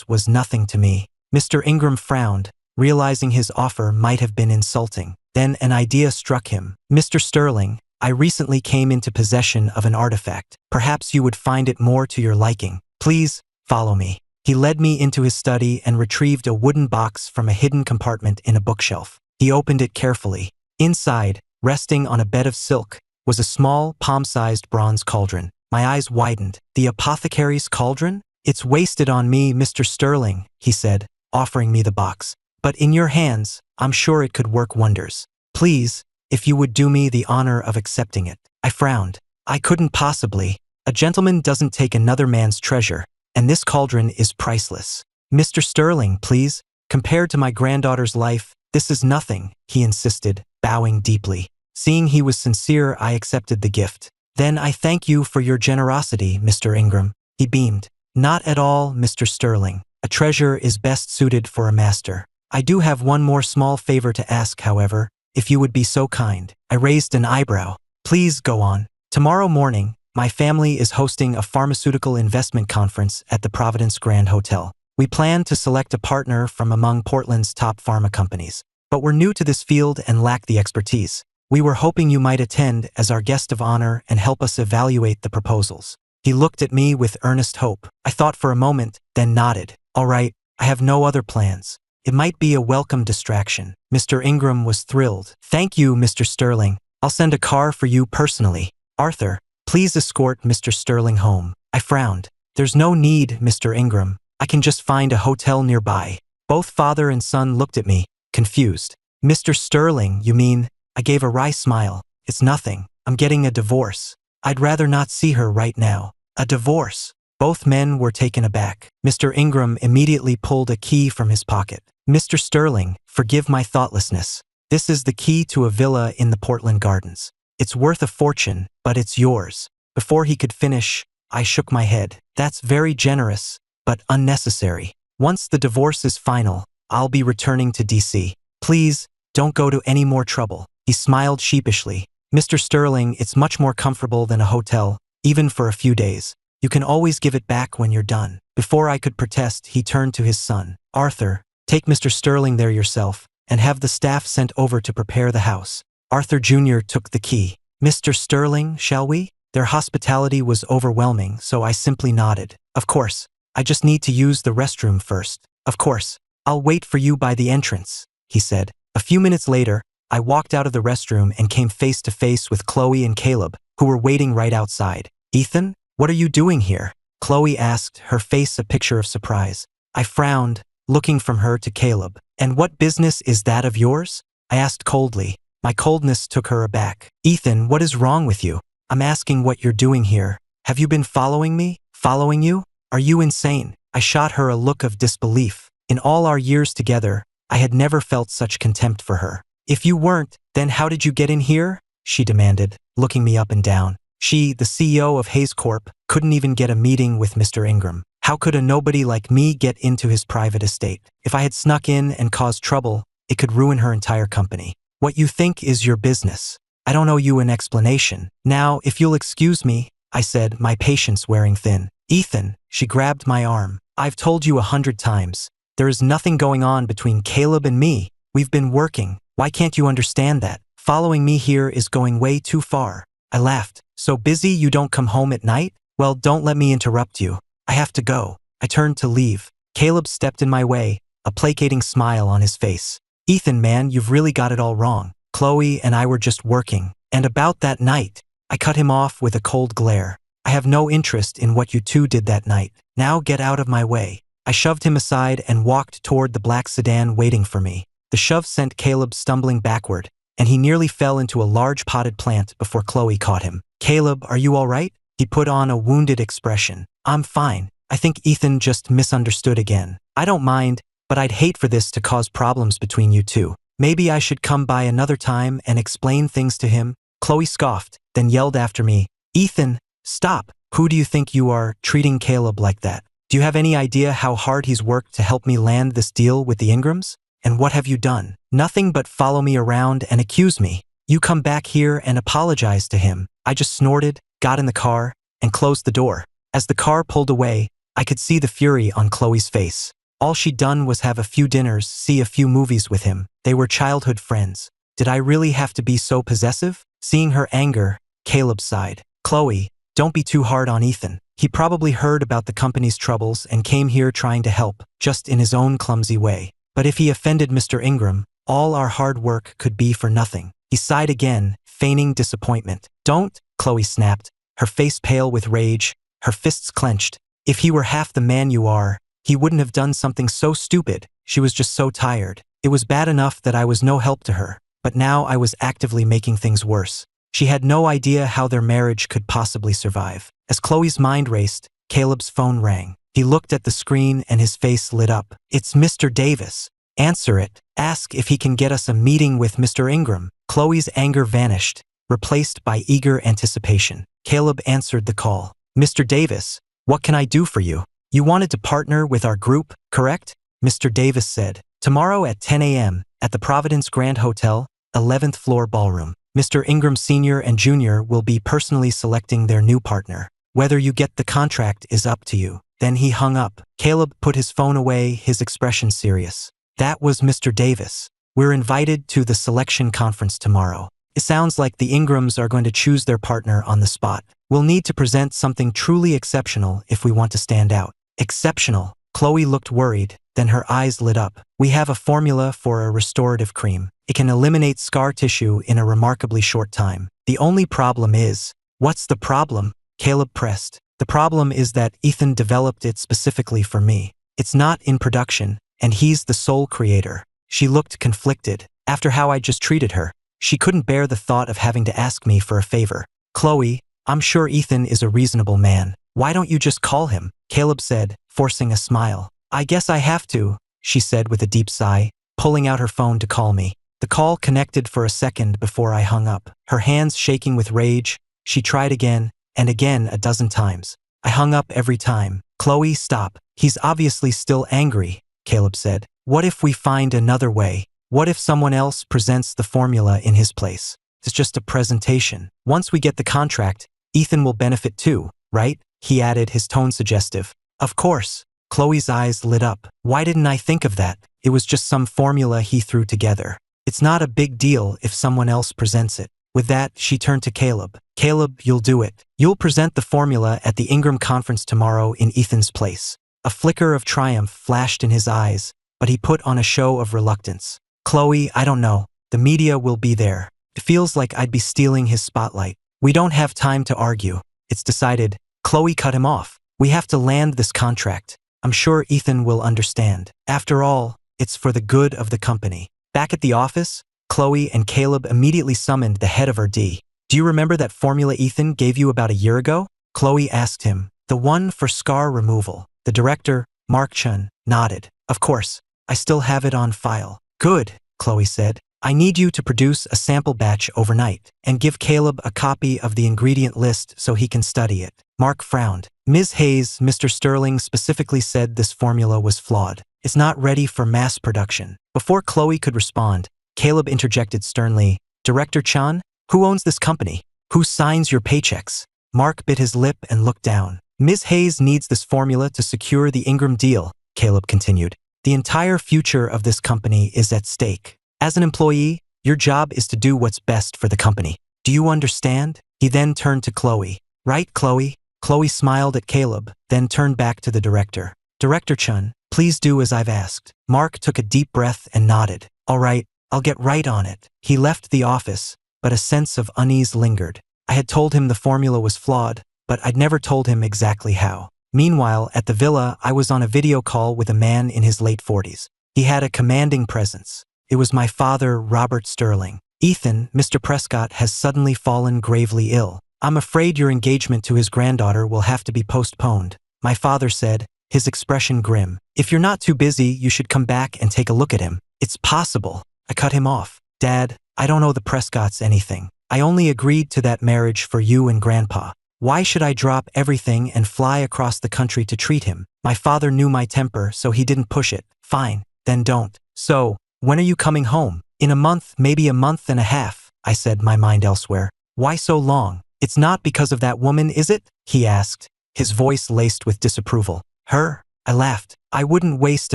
was nothing to me. Mr. Ingram frowned, realizing his offer might have been insulting. Then an idea struck him. Mr. Sterling, I recently came into possession of an artifact. Perhaps you would find it more to your liking. Please, follow me. He led me into his study and retrieved a wooden box from a hidden compartment in a bookshelf. He opened it carefully. Inside, resting on a bed of silk, was a small, palm-sized bronze cauldron. My eyes widened. The apothecary's cauldron? It's wasted on me, Mr. Sterling, he said, offering me the box. But in your hands, I'm sure it could work wonders. Please, if you would do me the honor of accepting it. I frowned. I couldn't possibly. A gentleman doesn't take another man's treasure, and this cauldron is priceless. Mr. Sterling, please, compared to my granddaughter's life, this is nothing, he insisted, bowing deeply. Seeing he was sincere, I accepted the gift. Then I thank you for your generosity, Mr. Ingram. He beamed. Not at all, Mr. Sterling. A treasure is best suited for a master. I do have one more small favor to ask, however, if you would be so kind. I raised an eyebrow. Please go on. Tomorrow morning, my family is hosting a pharmaceutical investment conference at the Providence Grand Hotel. We plan to select a partner from among Portland's top pharma companies. But we're new to this field and lack the expertise. We were hoping you might attend as our guest of honor and help us evaluate the proposals. He looked at me with earnest hope. I thought for a moment, then nodded. All right, I have no other plans. It might be a welcome distraction. Mr. Ingram was thrilled. Thank you, Mr. Sterling. I'll send a car for you personally. Arthur, please escort Mr. Sterling home. I frowned. There's no need, Mr. Ingram. I can just find a hotel nearby. Both father and son looked at me, confused. Mr. Sterling, you mean? I gave a wry smile. It's nothing. I'm getting a divorce. I'd rather not see her right now. A divorce? Both men were taken aback. Mr. Ingram immediately pulled a key from his pocket. Mr. Sterling, forgive my thoughtlessness. This is the key to a villa in the Portland Gardens. It's worth a fortune, but it's yours. Before he could finish, I shook my head. That's very generous, but unnecessary. Once the divorce is final, I'll be returning to DC. Please, don't go to any more trouble. He smiled sheepishly. Mr. Sterling, it's much more comfortable than a hotel, even for a few days. You can always give it back when you're done. Before I could protest, he turned to his son. Arthur, take Mr. Sterling there yourself, and have the staff sent over to prepare the house. Arthur Jr. took the key. Mr. Sterling, shall we? Their hospitality was overwhelming, so I simply nodded. Of course. I just need to use the restroom first. Of course. I'll wait for you by the entrance, he said. A few minutes later, I walked out of the restroom and came face to face with Chloe and Caleb, who were waiting right outside. Ethan, what are you doing here? Chloe asked, her face a picture of surprise. I frowned, looking from her to Caleb. And what business is that of yours? I asked coldly. My coldness took her aback. Ethan, what is wrong with you? I'm asking what you're doing here. Have you been following me? Following you? Are you insane? I shot her a look of disbelief. In all our years together, I had never felt such contempt for her. If you weren't, then how did you get in here? She demanded, looking me up and down. She, the CEO of Hayes Corp, couldn't even get a meeting with Mr. Ingram. How could a nobody like me get into his private estate? If I had snuck in and caused trouble, it could ruin her entire company. What you think is your business. I don't owe you an explanation. Now, if you'll excuse me, I said, my patience wearing thin. Ethan, she grabbed my arm. I've told you 100 times. There is nothing going on between Caleb and me. We've been working. Why can't you understand that? Following me here is going way too far. I laughed. So busy you don't come home at night? Well, don't let me interrupt you. I have to go. I turned to leave. Caleb stepped in my way, a placating smile on his face. Ethan, man, you've really got it all wrong. Chloe and I were just working. And about that night, I cut him off with a cold glare. I have no interest in what you two did that night. Now get out of my way. I shoved him aside and walked toward the black sedan waiting for me. The shove sent Caleb stumbling backward, and he nearly fell into a large potted plant before Chloe caught him. Caleb, are you all right? He put on a wounded expression. I'm fine. I think Ethan just misunderstood again. I don't mind, but I'd hate for this to cause problems between you two. Maybe I should come by another time and explain things to him. Chloe scoffed, then yelled after me. Ethan, stop. Who do you think you are, treating Caleb like that? Do you have any idea how hard he's worked to help me land this deal with the Ingrams? And what have you done? Nothing but follow me around and accuse me. You come back here and apologize to him. I just snorted, got in the car, and closed the door. As the car pulled away, I could see the fury on Chloe's face. All she'd done was have a few dinners, see a few movies with him. They were childhood friends. Did I really have to be so possessive? Seeing her anger, Caleb sighed. Chloe, Don't be too hard on Ethan. He probably heard about the company's troubles and came here trying to help, just in his own clumsy way. But if he offended Mr. Ingram, all our hard work could be for nothing. He sighed again, feigning disappointment. Don't, Chloe snapped, her face pale with rage, her fists clenched. If he were half the man you are, he wouldn't have done something so stupid. She was just so tired. It was bad enough that I was no help to her, but now I was actively making things worse. She had no idea how their marriage could possibly survive. As Chloe's mind raced, Caleb's phone rang. He looked at the screen and his face lit up. It's Mr. Davis. Answer it. Ask if he can get us a meeting with Mr. Ingram. Chloe's anger vanished, replaced by eager anticipation. Caleb answered the call. Mr. Davis, what can I do for you? You wanted to partner with our group, correct? Mr. Davis said. Tomorrow at 10 a.m. at the Providence Grand Hotel, 11th floor ballroom. Mr. Ingram Sr. and Jr. will be personally selecting their new partner. Whether you get the contract is up to you. Then he hung up. Caleb put his phone away, his expression serious. That was Mr. Davis. We're invited to the selection conference tomorrow. It sounds like the Ingrams are going to choose their partner on the spot. We'll need to present something truly exceptional if we want to stand out. Exceptional. Chloe looked worried, then her eyes lit up. We have a formula for a restorative cream. It can eliminate scar tissue in a remarkably short time. The only problem is… What's the problem? Caleb pressed. The problem is that Ethan developed it specifically for me. It's not in production, and he's the sole creator. She looked conflicted. After how I just treated her, she couldn't bear the thought of having to ask me for a favor. Chloe, I'm sure Ethan is a reasonable man. Why don't you just call him? Caleb said, forcing a smile. I guess I have to, she said with a deep sigh, pulling out her phone to call me. The call connected for a second before I hung up. Her hands shaking with rage, she tried again, and again a dozen times. I hung up every time. Chloe, stop. He's obviously still angry, Caleb said. What if we find another way? What if someone else presents the formula in his place? It's just a presentation. Once we get the contract, Ethan will benefit too, right? He added, his tone suggestive. Of course. Chloe's eyes lit up. Why didn't I think of that? It was just some formula he threw together. It's not a big deal if someone else presents it. With that, she turned to Caleb. Caleb, you'll do it. You'll present the formula at the Ingram conference tomorrow in Ethan's place. A flicker of triumph flashed in his eyes, but he put on a show of reluctance. Chloe, I don't know. The media will be there. It feels like I'd be stealing his spotlight. We don't have time to argue. It's decided. Chloe cut him off. We have to land this contract. I'm sure Ethan will understand. After all, it's for the good of the company. Back at the office, Chloe and Caleb immediately summoned the head of her D. Do you remember that formula Ethan gave you about a year ago? Chloe asked him. The one for scar removal. The director, Mark Chun, nodded. Of course. I still have it on file. Good, Chloe said. I need you to produce a sample batch overnight and give Caleb a copy of the ingredient list so he can study it. Mark frowned. Ms. Hayes, Mr. Sterling specifically said this formula was flawed. It's not ready for mass production. Before Chloe could respond, Caleb interjected sternly. Director Chan, who owns this company? Who signs your paychecks? Mark bit his lip and looked down. Ms. Hayes needs this formula to secure the Ingram deal, Caleb continued. The entire future of this company is at stake. As an employee, your job is to do what's best for the company. Do you understand? He then turned to Chloe. Right, Chloe? Chloe smiled at Caleb, then turned back to the director. Director Chun, please do as I've asked. Mark took a deep breath and nodded. All right, I'll get right on it. He left the office, but a sense of unease lingered. I had told him the formula was flawed, but I'd never told him exactly how. Meanwhile, at the villa, I was on a video call with a man in his late 40s. He had a commanding presence. It was my father, Robert Sterling. Ethan, Mr. Prescott, has suddenly fallen gravely ill. I'm afraid your engagement to his granddaughter will have to be postponed, my father said, his expression grim. If you're not too busy, you should come back and take a look at him. It's possible. I cut him off. Dad, I don't owe the Prescotts anything. I only agreed to that marriage for you and Grandpa. Why should I drop everything and fly across the country to treat him? My father knew my temper, so he didn't push it. Fine, then don't. So, when are you coming home? In a month, maybe a month and a half, I said, my mind elsewhere. Why so long? It's not because of that woman, is it? He asked, his voice laced with disapproval. Her? I laughed. I wouldn't waste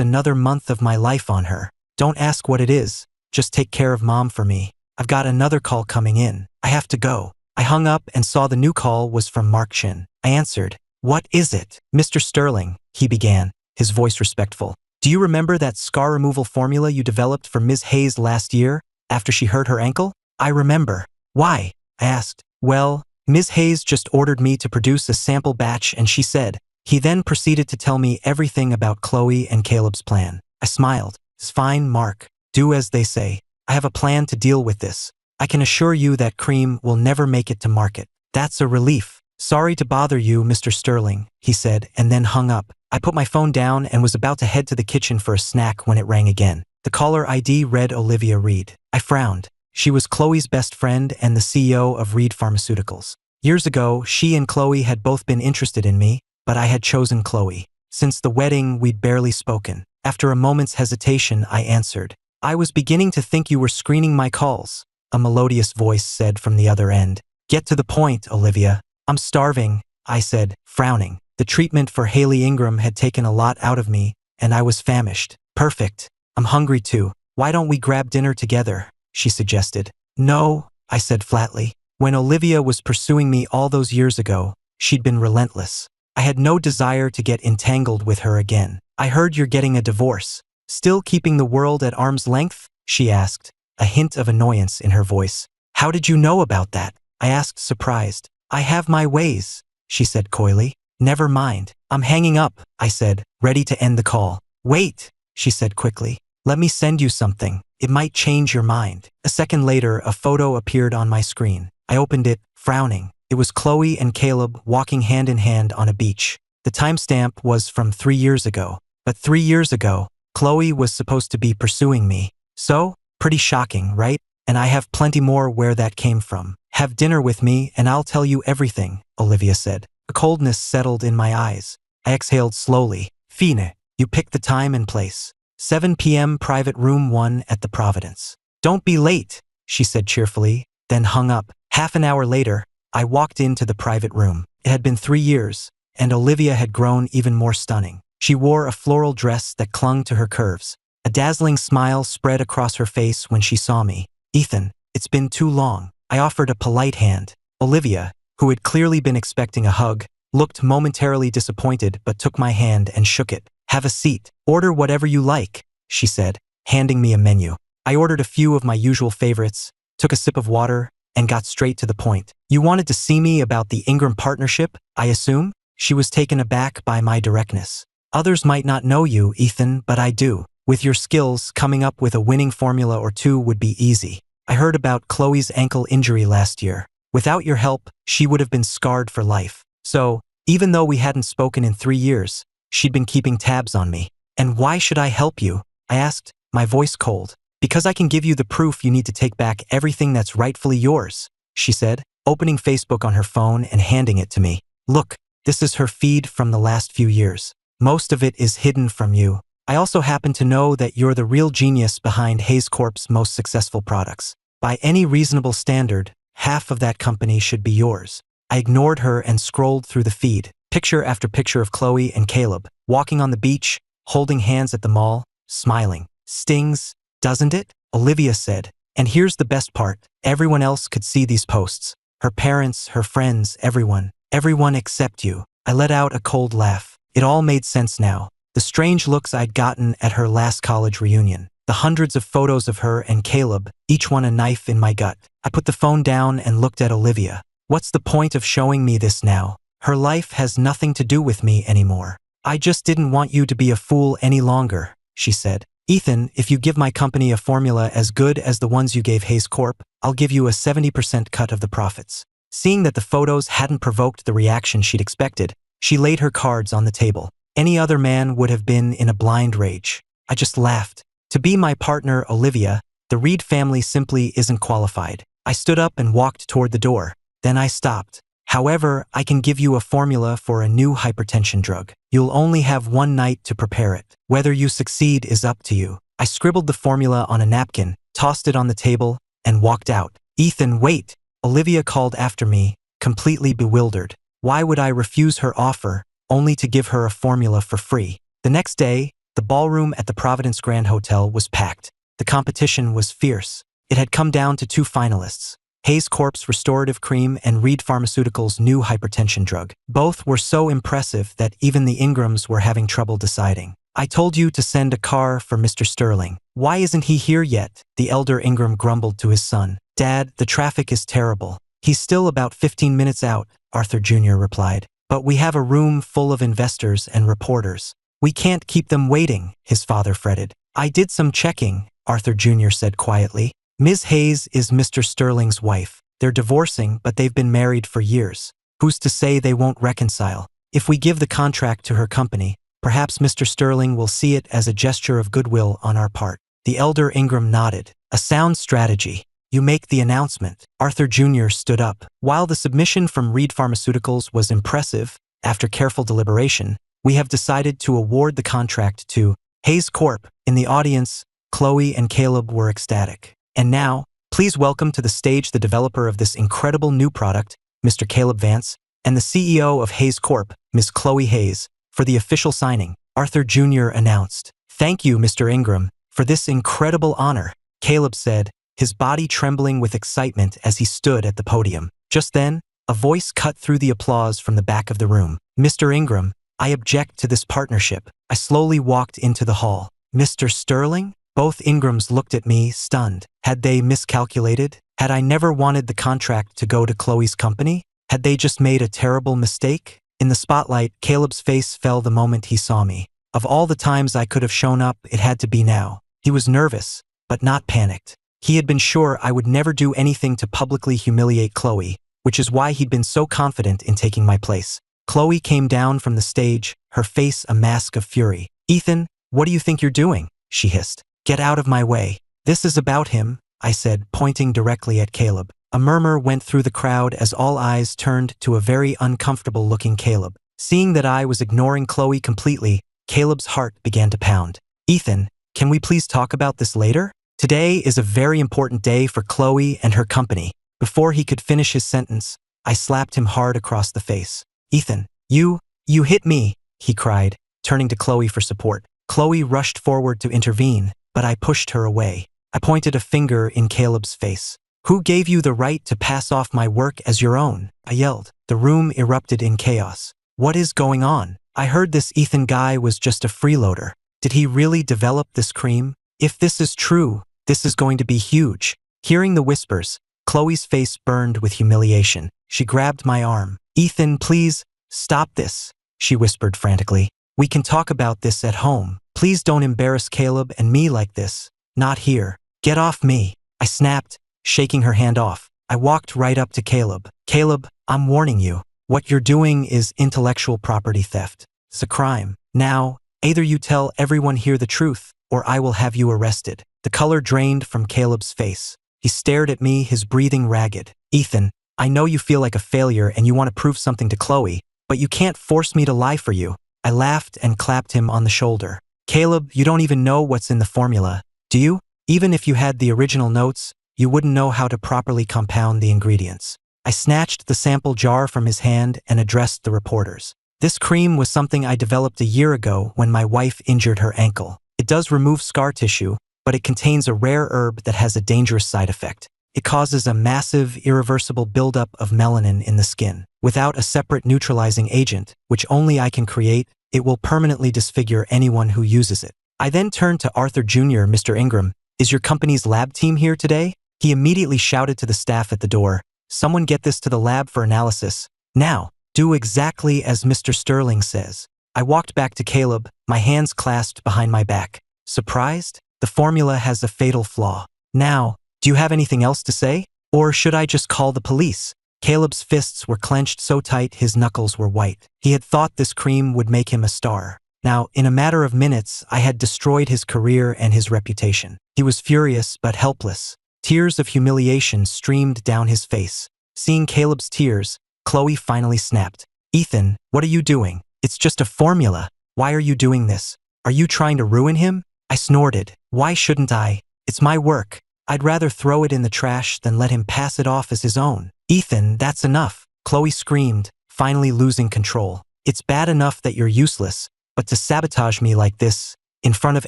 another month of my life on her. Don't ask what it is. Just take care of Mom for me. I've got another call coming in. I have to go. I hung up and saw the new call was from Mark Chin. I answered. What is it? Mr. Sterling, he began, his voice respectful. Do you remember that scar removal formula you developed for Ms. Hayes last year, after she hurt her ankle? I remember. Why? I asked. Well, Ms. Hayes just ordered me to produce a sample batch and she said. He then proceeded to tell me everything about Chloe and Caleb's plan. I smiled. It's fine, Mark. Do as they say. I have a plan to deal with this. I can assure you that cream will never make it to market. That's a relief. Sorry to bother you, Mr. Sterling, he said, and then hung up. I put my phone down and was about to head to the kitchen for a snack when it rang again. The caller ID read Olivia Reed. I frowned. She was Chloe's best friend and the CEO of Reed Pharmaceuticals. Years ago, she and Chloe had both been interested in me, but I had chosen Chloe. Since the wedding, we'd barely spoken. After a moment's hesitation, I answered. I was beginning to think you were screening my calls, a melodious voice said from the other end. Get to the point, Olivia. I'm starving, I said, frowning. The treatment for Haley Ingram had taken a lot out of me, and I was famished. Perfect. I'm hungry too. Why don't we grab dinner together? She suggested. No, I said flatly. When Olivia was pursuing me all those years ago, she'd been relentless. I had no desire to get entangled with her again. I heard you're getting a divorce. Still keeping the world at arm's length? She asked, a hint of annoyance in her voice. How did you know about that? I asked, surprised. I have my ways, she said coyly. Never mind. I'm hanging up, I said, ready to end the call. Wait, she said quickly. Let me send you something. It might change your mind. A second later, a photo appeared on my screen. I opened it, frowning. It was Chloe and Caleb walking hand in hand on a beach. The timestamp was from 3 years ago. But 3 years ago, Chloe was supposed to be pursuing me. So, pretty shocking, right? And I have plenty more where that came from. Have dinner with me and I'll tell you everything, Olivia said. A coldness settled in my eyes. I exhaled slowly. Fine, you picked the time and place. 7 p.m. private room 1 at the Providence. Don't be late, she said cheerfully, then hung up. Half an hour later, I walked into the private room. It had been 3 years, and Olivia had grown even more stunning. She wore a floral dress that clung to her curves. A dazzling smile spread across her face when she saw me. Ethan, it's been too long. I offered a polite hand. Olivia, who had clearly been expecting a hug, looked momentarily disappointed but took my hand and shook it. Have a seat. Order whatever you like, she said, handing me a menu. I ordered a few of my usual favorites, took a sip of water, and got straight to the point. You wanted to see me about the Ingram partnership, I assume? She was taken aback by my directness. Others might not know you, Ethan, but I do. With your skills, coming up with a winning formula or two would be easy. I heard about Chloe's ankle injury last year. Without your help, she would have been scarred for life. So, even though we hadn't spoken in 3 years, she'd been keeping tabs on me. And why should I help you? I asked, my voice cold. Because I can give you the proof you need to take back everything that's rightfully yours, she said, opening Facebook on her phone and handing it to me. Look, this is her feed from the last few years. Most of it is hidden from you. I also happen to know that you're the real genius behind Hayes Corp's most successful products. By any reasonable standard, half of that company should be yours. I ignored her and scrolled through the feed, picture after picture of Chloe and Caleb, walking on the beach, holding hands at the mall, smiling. Stings, doesn't it? Olivia said. And here's the best part. Everyone else could see these posts. Her parents, her friends, everyone. Everyone except you. I let out a cold laugh. It all made sense now. The strange looks I'd gotten at her last college reunion. The hundreds of photos of her and Caleb, each one a knife in my gut. I put the phone down and looked at Olivia. What's the point of showing me this now? Her life has nothing to do with me anymore. I just didn't want you to be a fool any longer, she said. Ethan, if you give my company a formula as good as the ones you gave Hayes Corp, I'll give you a 70% cut of the profits. Seeing that the photos hadn't provoked the reaction she'd expected, she laid her cards on the table. Any other man would have been in a blind rage. I just laughed. To be my partner, Olivia, the Reed family simply isn't qualified. I stood up and walked toward the door. Then I stopped. However, I can give you a formula for a new hypertension drug. You'll only have 1 night to prepare it. Whether you succeed is up to you. I scribbled the formula on a napkin, tossed it on the table, and walked out. Ethan, wait! Olivia called after me, completely bewildered. Why would I refuse her offer, only to give her a formula for free? The next day, the ballroom at the Providence Grand Hotel was packed. The competition was fierce. It had come down to 2 finalists. Hayes Corp's restorative cream and Reed Pharmaceuticals' new hypertension drug. Both were so impressive that even the Ingrams were having trouble deciding. I told you to send a car for Mr. Sterling. Why isn't he here yet? The elder Ingram grumbled to his son. Dad, the traffic is terrible. He's still about 15 minutes out, Arthur Jr. replied. But we have a room full of investors and reporters. We can't keep them waiting, his father fretted. I did some checking, Arthur Jr. said quietly. Ms. Hayes is Mr. Sterling's wife. They're divorcing, but they've been married for years. Who's to say they won't reconcile? If we give the contract to her company, perhaps Mr. Sterling will see it as a gesture of goodwill on our part. The elder Ingram nodded. A sound strategy. You make the announcement. Arthur Jr. stood up. While the submission from Reed Pharmaceuticals was impressive, after careful deliberation, we have decided to award the contract to Hayes Corp. In the audience, Chloe and Caleb were ecstatic. And now, please welcome to the stage the developer of this incredible new product, Mr. Caleb Vance, and the CEO of Hayes Corp., Ms. Chloe Hayes, for the official signing. Arthur Jr. announced. Thank you, Mr. Ingram, for this incredible honor, Caleb said, his body trembling with excitement as he stood at the podium. Just then, a voice cut through the applause from the back of the room. Mr. Ingram, I object to this partnership. I slowly walked into the hall. Mr. Sterling? Both Ingrams looked at me, stunned. Had they miscalculated? Had I never wanted the contract to go to Chloe's company? Had they just made a terrible mistake? In the spotlight, Caleb's face fell the moment he saw me. Of all the times I could have shown up, it had to be now. He was nervous, but not panicked. He had been sure I would never do anything to publicly humiliate Chloe, which is why he'd been so confident in taking my place. Chloe came down from the stage, her face a mask of fury. Ethan, what do you think you're doing? She hissed. Get out of my way. This is about him, I said, pointing directly at Caleb. A murmur went through the crowd as all eyes turned to a very uncomfortable-looking Caleb. Seeing that I was ignoring Chloe completely, Caleb's heart began to pound. Ethan, can we please talk about this later? Today is a very important day for Chloe and her company. Before he could finish his sentence, I slapped him hard across the face. Ethan, you hit me, he cried, turning to Chloe for support. Chloe rushed forward to intervene, but I pushed her away. I pointed a finger in Caleb's face. Who gave you the right to pass off my work as your own? I yelled. The room erupted in chaos. What is going on? I heard this Ethan guy was just a freeloader. Did he really develop this cream? If this is true, this is going to be huge. Hearing the whispers, Chloe's face burned with humiliation. She grabbed my arm. Ethan, please, stop this, she whispered frantically. We can talk about this at home. Please don't embarrass Caleb and me like this. Not here. Get off me. I snapped, shaking her hand off. I walked right up to Caleb. Caleb, I'm warning you. What you're doing is intellectual property theft. It's a crime. Now, either you tell everyone here the truth, or I will have you arrested. The color drained from Caleb's face. He stared at me, his breathing ragged. Ethan, I know you feel like a failure and you want to prove something to Chloe, but you can't force me to lie for you. I laughed and clapped him on the shoulder. Caleb, you don't even know what's in the formula, do you? Even if you had the original notes, you wouldn't know how to properly compound the ingredients. I snatched the sample jar from his hand and addressed the reporters. This cream was something I developed a year ago when my wife injured her ankle. It does remove scar tissue, but it contains a rare herb that has a dangerous side effect. It causes a massive, irreversible buildup of melanin in the skin. Without a separate neutralizing agent, which only I can create, it will permanently disfigure anyone who uses it. I then turned to Arthur Jr. Mr. Ingram, is your company's lab team here today? He immediately shouted to the staff at the door, someone get this to the lab for analysis. Now, do exactly as Mr. Sterling says. I walked back to Caleb, my hands clasped behind my back. Surprised? The formula has a fatal flaw. Now, do you have anything else to say? Or should I just call the police? Caleb's fists were clenched so tight his knuckles were white. He had thought this cream would make him a star. Now, in a matter of minutes, I had destroyed his career and his reputation. He was furious but helpless. Tears of humiliation streamed down his face. Seeing Caleb's tears, Chloe finally snapped. Ethan, what are you doing? It's just a formula. Why are you doing this? Are you trying to ruin him? I snorted. Why shouldn't I? It's my work. I'd rather throw it in the trash than let him pass it off as his own. Ethan, that's enough. Chloe screamed, finally losing control. It's bad enough that you're useless, but to sabotage me like this, in front of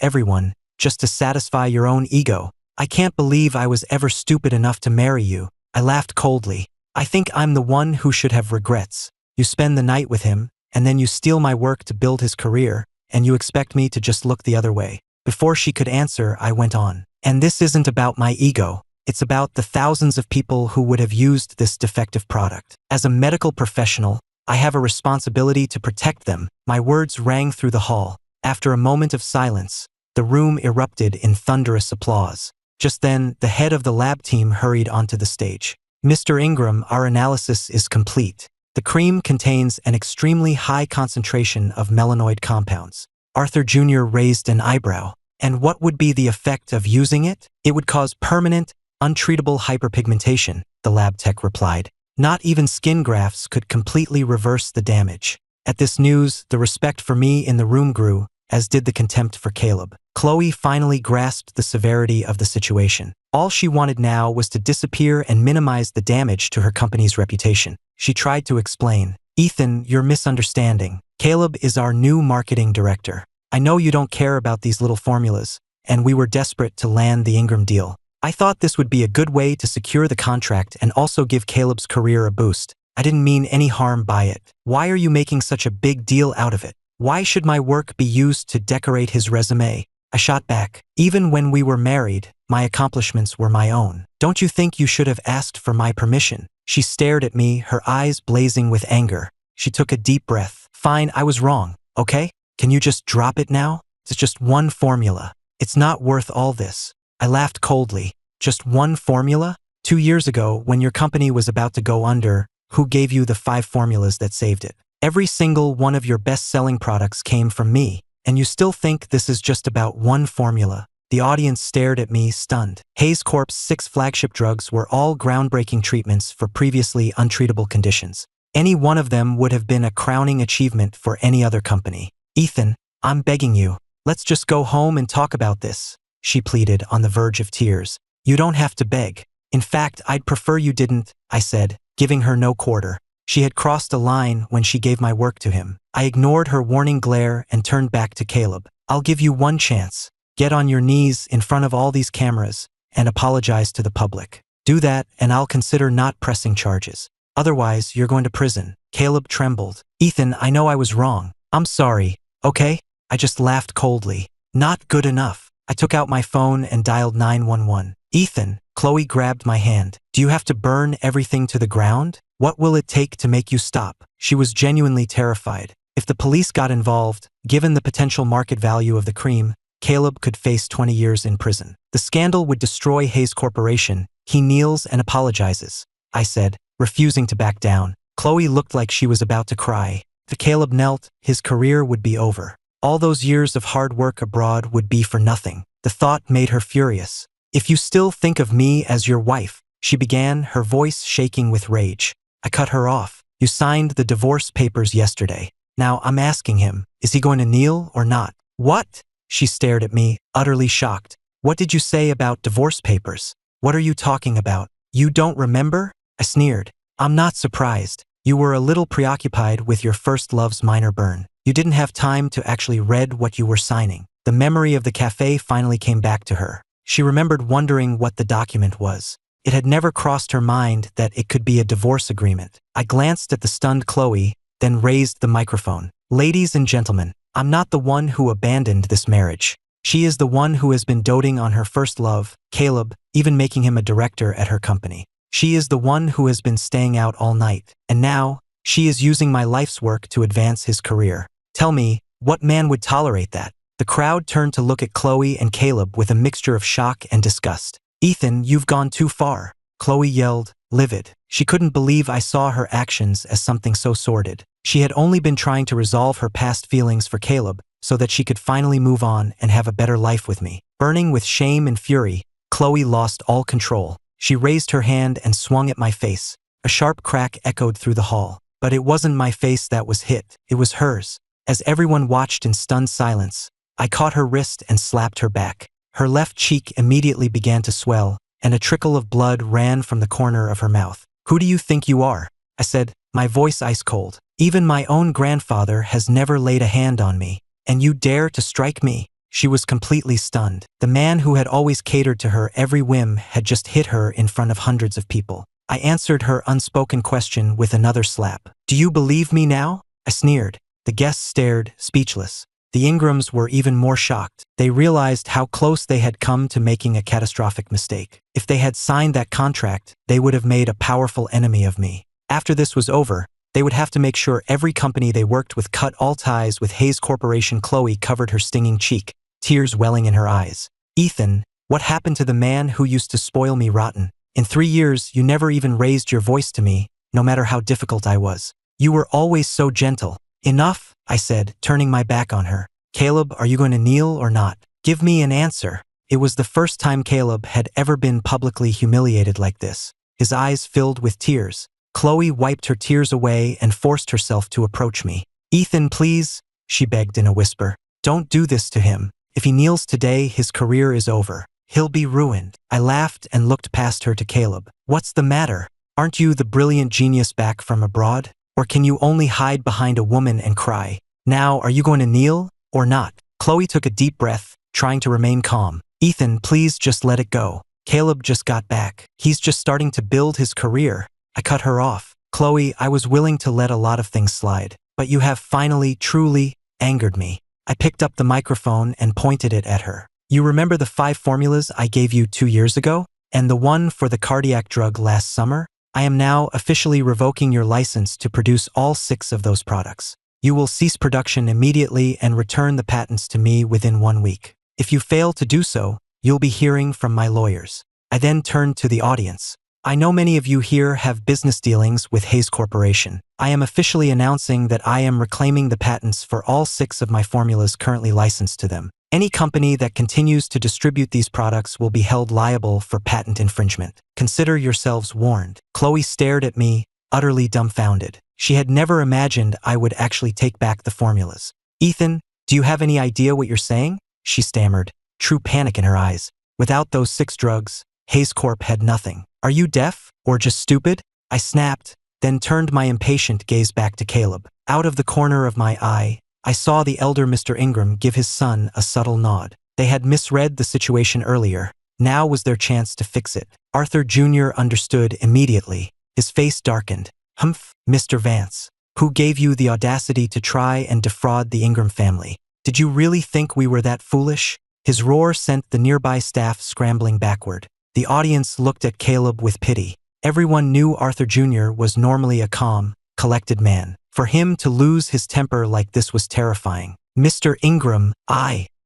everyone, just to satisfy your own ego. I can't believe I was ever stupid enough to marry you. I laughed coldly. I think I'm the one who should have regrets. You spend the night with him, and then you steal my work to build his career, and you expect me to just look the other way. Before she could answer, I went on. And this isn't about my ego. It's about the thousands of people who would have used this defective product. As a medical professional, I have a responsibility to protect them. My words rang through the hall. After a moment of silence, the room erupted in thunderous applause. Just then, the head of the lab team hurried onto the stage. Mr. Ingram, our analysis is complete. The cream contains an extremely high concentration of melanoid compounds. Arthur Jr. raised an eyebrow. And what would be the effect of using it? It would cause permanent, untreatable hyperpigmentation, the lab tech replied. Not even skin grafts could completely reverse the damage. At this news, the respect for me in the room grew, as did the contempt for Caleb. Chloe finally grasped the severity of the situation. All she wanted now was to disappear and minimize the damage to her company's reputation. She tried to explain. Ethan, you're misunderstanding. Caleb is our new marketing director. I know you don't care about these little formulas, and we were desperate to land the Ingram deal. I thought this would be a good way to secure the contract and also give Caleb's career a boost. I didn't mean any harm by it. Why are you making such a big deal out of it? Why should my work be used to decorate his resume? I shot back. Even when we were married, my accomplishments were my own. Don't you think you should have asked for my permission? She stared at me, her eyes blazing with anger. She took a deep breath. Fine, I was wrong, okay? Can you just drop it now? It's just one formula. It's not worth all this. I laughed coldly. Just one formula? 2 years ago, when your company was about to go under, who gave you the 5 formulas that saved it? Every single one of your best-selling products came from me, and you still think this is just about one formula. The audience stared at me, stunned. Hayes Corp's 6 flagship drugs were all groundbreaking treatments for previously untreatable conditions. Any one of them would have been a crowning achievement for any other company. Ethan, I'm begging you. Let's just go home and talk about this, she pleaded, on the verge of tears. You don't have to beg. In fact, I'd prefer you didn't, I said, giving her no quarter. She had crossed a line when she gave my work to him. I ignored her warning glare and turned back to Caleb. I'll give you one chance. Get on your knees in front of all these cameras and apologize to the public. Do that and I'll consider not pressing charges. Otherwise, you're going to prison. Caleb trembled. Ethan, I know I was wrong. I'm sorry, okay? I just laughed coldly. Not good enough. I took out my phone and dialed 911. Ethan, Chloe grabbed my hand. Do you have to burn everything to the ground? What will it take to make you stop? She was genuinely terrified. If the police got involved, given the potential market value of the cream, Caleb could face 20 years in prison. The scandal would destroy Hayes Corporation. He kneels and apologizes, I said, refusing to back down. Chloe looked like she was about to cry. If Caleb knelt, his career would be over. All those years of hard work abroad would be for nothing. The thought made her furious. If you still think of me as your wife, she began, her voice shaking with rage. I cut her off. You signed the divorce papers yesterday. Now I'm asking him, is he going to kneel or not? What? She stared at me, utterly shocked. What did you say about divorce papers? What are you talking about? You don't remember? I sneered. I'm not surprised. You were a little preoccupied with your first love's minor burn. You didn't have time to actually read what you were signing. The memory of the cafe finally came back to her. She remembered wondering what the document was. It had never crossed her mind that it could be a divorce agreement. I glanced at the stunned Chloe, then raised the microphone. Ladies and gentlemen, I'm not the one who abandoned this marriage. She is the one who has been doting on her first love, Caleb, even making him a director at her company. She is the one who has been staying out all night, and now, she is using my life's work to advance his career. Tell me, what man would tolerate that? The crowd turned to look at Chloe and Caleb with a mixture of shock and disgust. Ethan, you've gone too far, Chloe yelled, livid. She couldn't believe I saw her actions as something so sordid. She had only been trying to resolve her past feelings for Caleb so that she could finally move on and have a better life with me. Burning with shame and fury, Chloe lost all control. She raised her hand and swung at my face. A sharp crack echoed through the hall. But it wasn't my face that was hit, it was hers. As everyone watched in stunned silence, I caught her wrist and slapped her back. Her left cheek immediately began to swell, and a trickle of blood ran from the corner of her mouth. Who do you think you are? I said, my voice ice cold. Even my own grandfather has never laid a hand on me, and you dare to strike me? She was completely stunned. The man who had always catered to her every whim had just hit her in front of hundreds of people. I answered her unspoken question with another slap. Do you believe me now? I sneered. The guests stared, speechless. The Ingrams were even more shocked. They realized how close they had come to making a catastrophic mistake. If they had signed that contract, they would have made a powerful enemy of me. After this was over, they would have to make sure every company they worked with cut all ties with Hayes Corporation. Chloe covered her stinging cheek, tears welling in her eyes. Ethan, what happened to the man who used to spoil me rotten? In 3 years, you never even raised your voice to me, no matter how difficult I was. You were always so gentle. Enough, I said, turning my back on her. Caleb, are you going to kneel or not? Give me an answer. It was the first time Caleb had ever been publicly humiliated like this. His eyes filled with tears. Chloe wiped her tears away and forced herself to approach me. Ethan, please, she begged in a whisper. Don't do this to him. If he kneels today, his career is over. He'll be ruined. I laughed and looked past her to Caleb. What's the matter? Aren't you the brilliant genius back from abroad? Or can you only hide behind a woman and cry? Now, are you going to kneel or not? Chloe took a deep breath, trying to remain calm. Ethan, please just let it go. Caleb just got back. He's just starting to build his career. I cut her off. Chloe, I was willing to let a lot of things slide, but you have finally, truly angered me. I picked up the microphone and pointed it at her. You remember the 5 formulas I gave you 2 years ago? And the one for the cardiac drug last summer? I am now officially revoking your license to produce all 6 of those products. You will cease production immediately and return the patents to me within 1 week. If you fail to do so, you'll be hearing from my lawyers. I then turned to the audience. I know many of you here have business dealings with Hayes Corporation. I am officially announcing that I am reclaiming the patents for all 6 of my formulas currently licensed to them. Any company that continues to distribute these products will be held liable for patent infringement. Consider yourselves warned. Chloe stared at me, utterly dumbfounded. She had never imagined I would actually take back the formulas. Ethan, do you have any idea what you're saying? She stammered, true panic in her eyes. Without those 6 drugs, Hayes Corp had nothing. Are you deaf or just stupid? I snapped, then turned my impatient gaze back to Caleb. Out of the corner of my eye, I saw the elder Mr. Ingram give his son a subtle nod. They had misread the situation earlier. Now was their chance to fix it. Arthur Jr. understood immediately. His face darkened. Humph, Mr. Vance. Who gave you the audacity to try and defraud the Ingram family? Did you really think we were that foolish? His roar sent the nearby staff scrambling backward. The audience looked at Caleb with pity. Everyone knew Arthur Jr. was normally a calm, collected man. For him to lose his temper like this was terrifying. Mr. Ingram,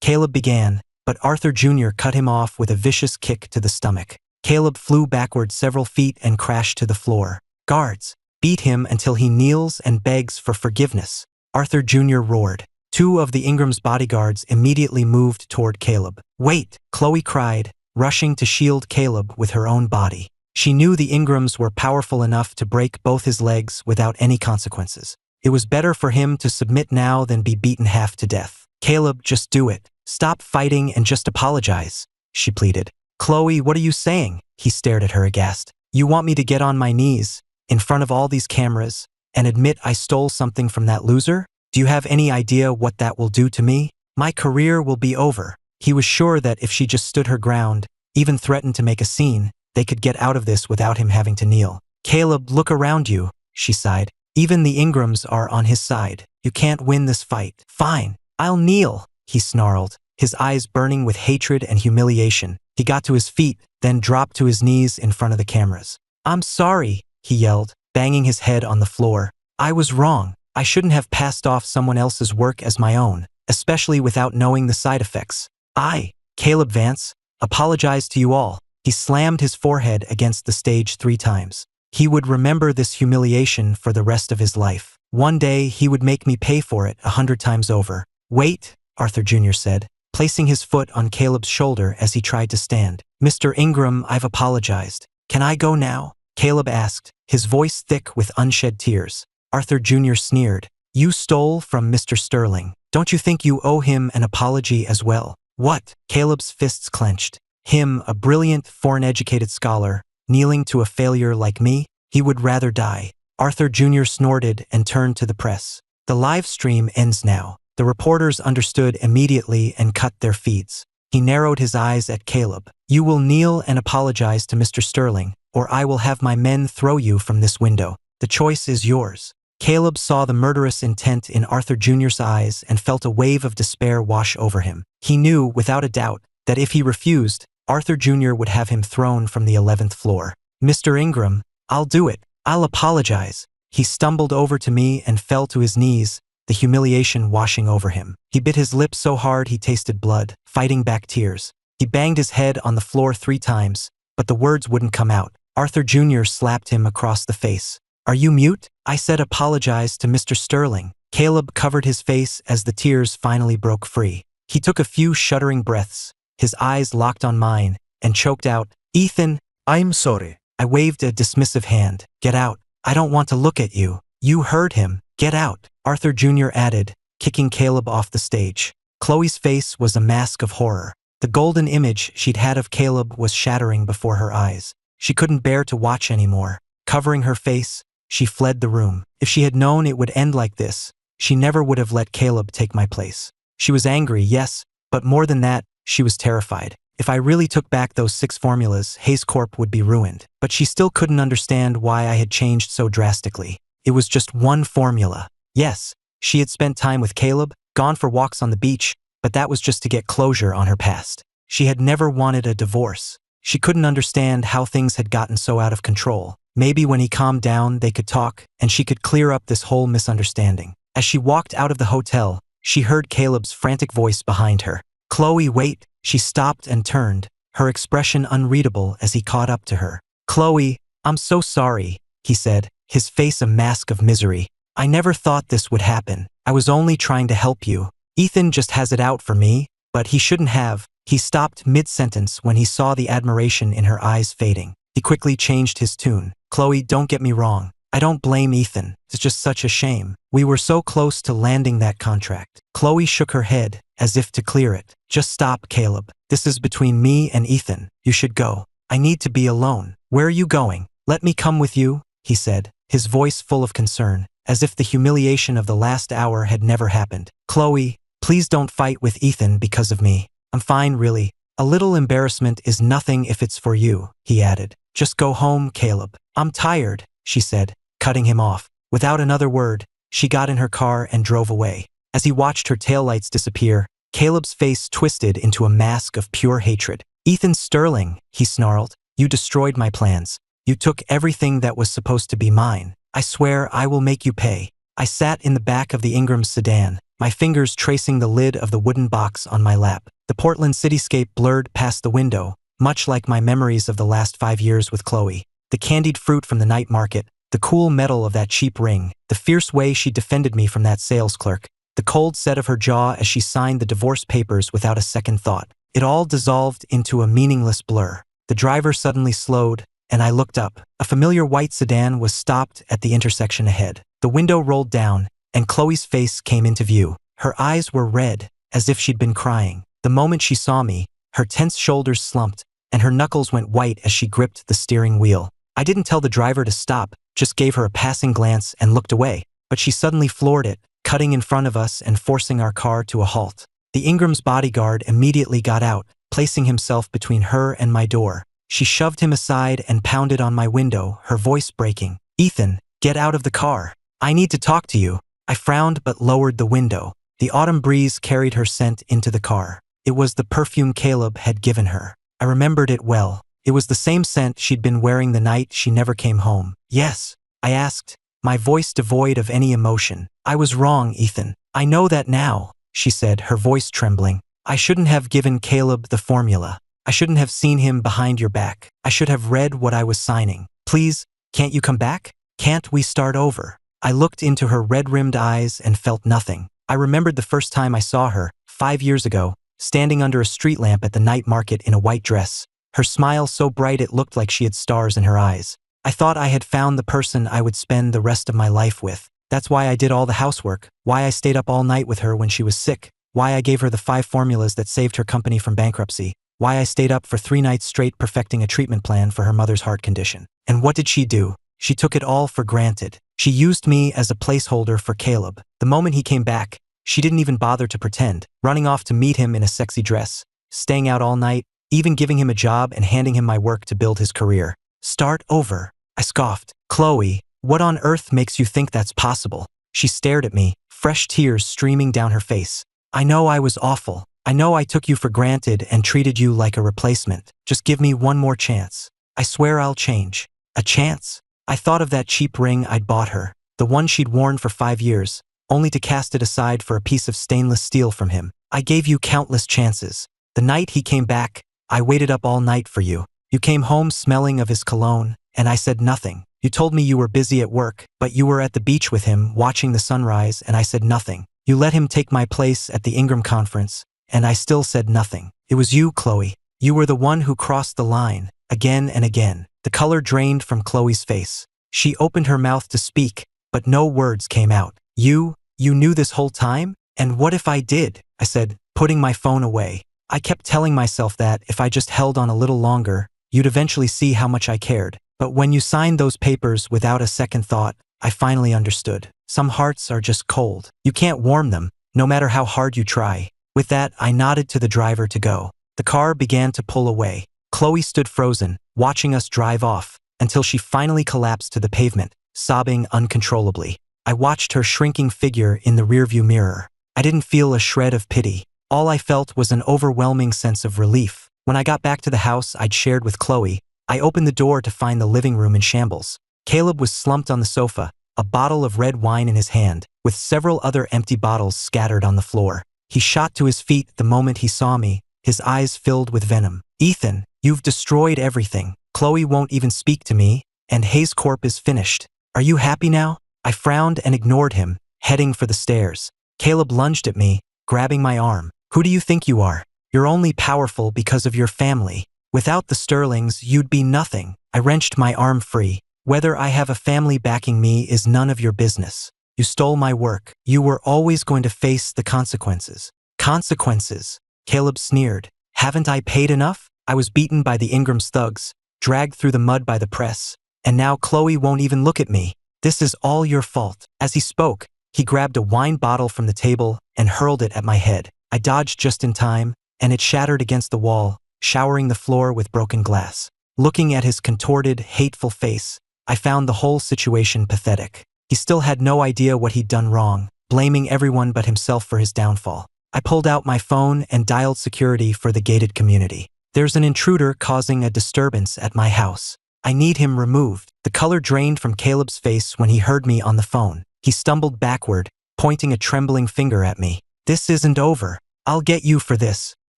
Caleb began, but Arthur Jr. cut him off with a vicious kick to the stomach. Caleb flew backward several feet and crashed to the floor. Guards, beat him until he kneels and begs for forgiveness, Arthur Jr. roared. 2 of the Ingram's bodyguards immediately moved toward Caleb. Wait, Chloe cried, rushing to shield Caleb with her own body. She knew the Ingrams were powerful enough to break both his legs without any consequences. It was better for him to submit now than be beaten half to death. Caleb, just do it. Stop fighting and just apologize, she pleaded. Chloe, what are you saying? He stared at her aghast. You want me to get on my knees, in front of all these cameras, and admit I stole something from that loser? Do you have any idea what that will do to me? My career will be over. He was sure that if she just stood her ground, even threatened to make a scene, they could get out of this without him having to kneel. Caleb, look around you, she sighed. Even the Ingrams are on his side. You can't win this fight. Fine, I'll kneel, he snarled, his eyes burning with hatred and humiliation. He got to his feet, then dropped to his knees in front of the cameras. I'm sorry, he yelled, banging his head on the floor. I was wrong. I shouldn't have passed off someone else's work as my own, especially without knowing the side effects. I, Caleb Vance, apologize to you all. He slammed his forehead against the stage 3 times. He would remember this humiliation for the rest of his life. One day he would make me pay for it 100 times over. Wait, Arthur Jr. said, placing his foot on Caleb's shoulder as he tried to stand. Mr. Ingram, I've apologized. Can I go now? Caleb asked, his voice thick with unshed tears. Arthur Jr. sneered. You stole from Mr. Sterling. Don't you think you owe him an apology as well? What? Caleb's fists clenched. Him, a brilliant, foreign-educated scholar, kneeling to a failure like me? He would rather die. Arthur Jr. snorted and turned to the press. The live stream ends now. The reporters understood immediately and cut their feeds. He narrowed his eyes at Caleb. You will kneel and apologize to Mr. Sterling, or I will have my men throw you from this window. The choice is yours." Caleb saw the murderous intent in Arthur Jr.'s eyes and felt a wave of despair wash over him. He knew, without a doubt, that if he refused, Arthur Jr. would have him thrown from the 11th floor. "Mr. Ingram, I'll do it. I'll apologize." He stumbled over to me and fell to his knees, the humiliation washing over him. He bit his lip so hard he tasted blood, fighting back tears. He banged his head on the floor 3 times, but the words wouldn't come out. Arthur Jr. slapped him across the face. "Are you mute?" I said. "Apologize to Mr. Sterling." Caleb covered his face as the tears finally broke free. He took a few shuddering breaths, his eyes locked on mine, and choked out, "Ethan, I'm sorry." I waved a dismissive hand. "Get out. I don't want to look at you. You heard him. Get out," Arthur Jr. added, kicking Caleb off the stage. Chloe's face was a mask of horror. The golden image she'd had of Caleb was shattering before her eyes. She couldn't bear to watch anymore. Covering her face, she fled the room. If she had known it would end like this, she never would have let Caleb take my place. She was angry, yes, but more than that, she was terrified. If I really took back those 6 formulas, Hayes Corp would be ruined. But she still couldn't understand why I had changed so drastically. It was just one formula. Yes, she had spent time with Caleb, gone for walks on the beach, but that was just to get closure on her past. She had never wanted a divorce. She couldn't understand how things had gotten so out of control. Maybe when he calmed down, they could talk, and she could clear up this whole misunderstanding. As she walked out of the hotel, she heard Caleb's frantic voice behind her. "Chloe, wait." She stopped and turned, her expression unreadable as he caught up to her. "Chloe, I'm so sorry," he said, his face a mask of misery. "I never thought this would happen. I was only trying to help you. Ethan just has it out for me, but he shouldn't have." He stopped mid-sentence when he saw the admiration in her eyes fading. He quickly changed his tune. "Chloe, don't get me wrong. I don't blame Ethan. It's just such a shame. We were so close to landing that contract." Chloe shook her head, as if to clear it. "Just stop, Caleb. This is between me and Ethan. You should go. I need to be alone." "Where are you going?" "Let me come with you," he said, his voice full of concern, as if the humiliation of the last hour had never happened. "Chloe, please don't fight with Ethan because of me. I'm fine, really. A little embarrassment is nothing if it's for you," he added. "Just go home, Caleb." "I'm tired," she said, cutting him off. Without another word, she got in her car and drove away. As he watched her taillights disappear, Caleb's face twisted into a mask of pure hatred. "Ethan Sterling," he snarled, "you destroyed my plans. You took everything that was supposed to be mine. I swear I will make you pay." I sat in the back of the Ingram's sedan, my fingers tracing the lid of the wooden box on my lap. The Portland cityscape blurred past the window, much like my memories of the last 5 years with Chloe. The candied fruit from the night market, the cool metal of that cheap ring, the fierce way she defended me from that sales clerk, the cold set of her jaw as she signed the divorce papers without a second thought. It all dissolved into a meaningless blur. The driver suddenly slowed, and I looked up. A familiar white sedan was stopped at the intersection ahead. The window rolled down, and Chloe's face came into view. Her eyes were red, as if she'd been crying. The moment she saw me, her tense shoulders slumped, and her knuckles went white as she gripped the steering wheel. I didn't tell the driver to stop, just gave her a passing glance and looked away. But she suddenly floored it, cutting in front of us and forcing our car to a halt. The Ingram's bodyguard immediately got out, placing himself between her and my door. She shoved him aside and pounded on my window, her voice breaking. "Ethan, get out of the car. I need to talk to you." I frowned but lowered the window. The autumn breeze carried her scent into the car. It was the perfume Caleb had given her. I remembered it well. It was the same scent she'd been wearing the night she never came home. "Yes?" I asked, my voice devoid of any emotion. "I was wrong, Ethan. I know that now," she said, her voice trembling. "I shouldn't have given Caleb the formula. I shouldn't have seen him behind your back. I should have read what I was signing. Please, can't you come back? Can't we start over?" I looked into her red-rimmed eyes and felt nothing. I remembered the first time I saw her, 5 years ago, standing under a street lamp at the night market in a white dress. Her smile so bright it looked like she had stars in her eyes. I thought I had found the person I would spend the rest of my life with. That's why I did all the housework, why I stayed up all night with her when she was sick, why I gave her the 5 formulas that saved her company from bankruptcy, why I stayed up for 3 nights straight perfecting a treatment plan for her mother's heart condition. And what did she do? She took it all for granted. She used me as a placeholder for Caleb. The moment he came back, she didn't even bother to pretend, running off to meet him in a sexy dress, staying out all night, even giving him a job and handing him my work to build his career. Start over. I scoffed. Chloe, what on earth makes you think that's possible? She stared at me, fresh tears streaming down her face. I know I was awful. I know I took you for granted and treated you like a replacement. Just give me one more chance. I swear I'll change. A chance? I thought of that cheap ring I'd bought her, the one she'd worn for 5 years, only to cast it aside for a piece of stainless steel from him. I gave you countless chances. The night he came back, I waited up all night for you. You came home smelling of his cologne, and I said nothing. You told me you were busy at work, but you were at the beach with him watching the sunrise, and I said nothing. You let him take my place at the Ingram conference, and I still said nothing. It was you, Chloe. You were the one who crossed the line, again and again. The color drained from Chloe's face. She opened her mouth to speak, but no words came out. You knew this whole time? And what if I did? I said, putting my phone away. I kept telling myself that if I just held on a little longer, you'd eventually see how much I cared. But when you signed those papers without a second thought, I finally understood. Some hearts are just cold. You can't warm them, no matter how hard you try. With that, I nodded to the driver to go. The car began to pull away. Chloe stood frozen, watching us drive off, until she finally collapsed to the pavement, sobbing uncontrollably. I watched her shrinking figure in the rearview mirror. I didn't feel a shred of pity. All I felt was an overwhelming sense of relief. When I got back to the house I'd shared with Chloe, I opened the door to find the living room in shambles. Caleb was slumped on the sofa, a bottle of red wine in his hand, with several other empty bottles scattered on the floor. He shot to his feet the moment he saw me, his eyes filled with venom. Ethan, you've destroyed everything. Chloe won't even speak to me, and Hayes Corp is finished. Are you happy now? I frowned and ignored him, heading for the stairs. Caleb lunged at me, grabbing my arm. Who do you think you are? You're only powerful because of your family. Without the Sterlings, you'd be nothing. I wrenched my arm free. Whether I have a family backing me is none of your business. You stole my work. You were always going to face the consequences. Consequences? Caleb sneered. Haven't I paid enough? I was beaten by the Ingram's thugs, dragged through the mud by the press, and now Chloe won't even look at me. This is all your fault. As he spoke, he grabbed a wine bottle from the table and hurled it at my head. I dodged just in time, and it shattered against the wall, showering the floor with broken glass. Looking at his contorted, hateful face, I found the whole situation pathetic. He still had no idea what he'd done wrong, blaming everyone but himself for his downfall. I pulled out my phone and dialed security for the gated community. There's an intruder causing a disturbance at my house. I need him removed. The color drained from Caleb's face when he heard me on the phone. He stumbled backward, pointing a trembling finger at me. This isn't over. I'll get you for this.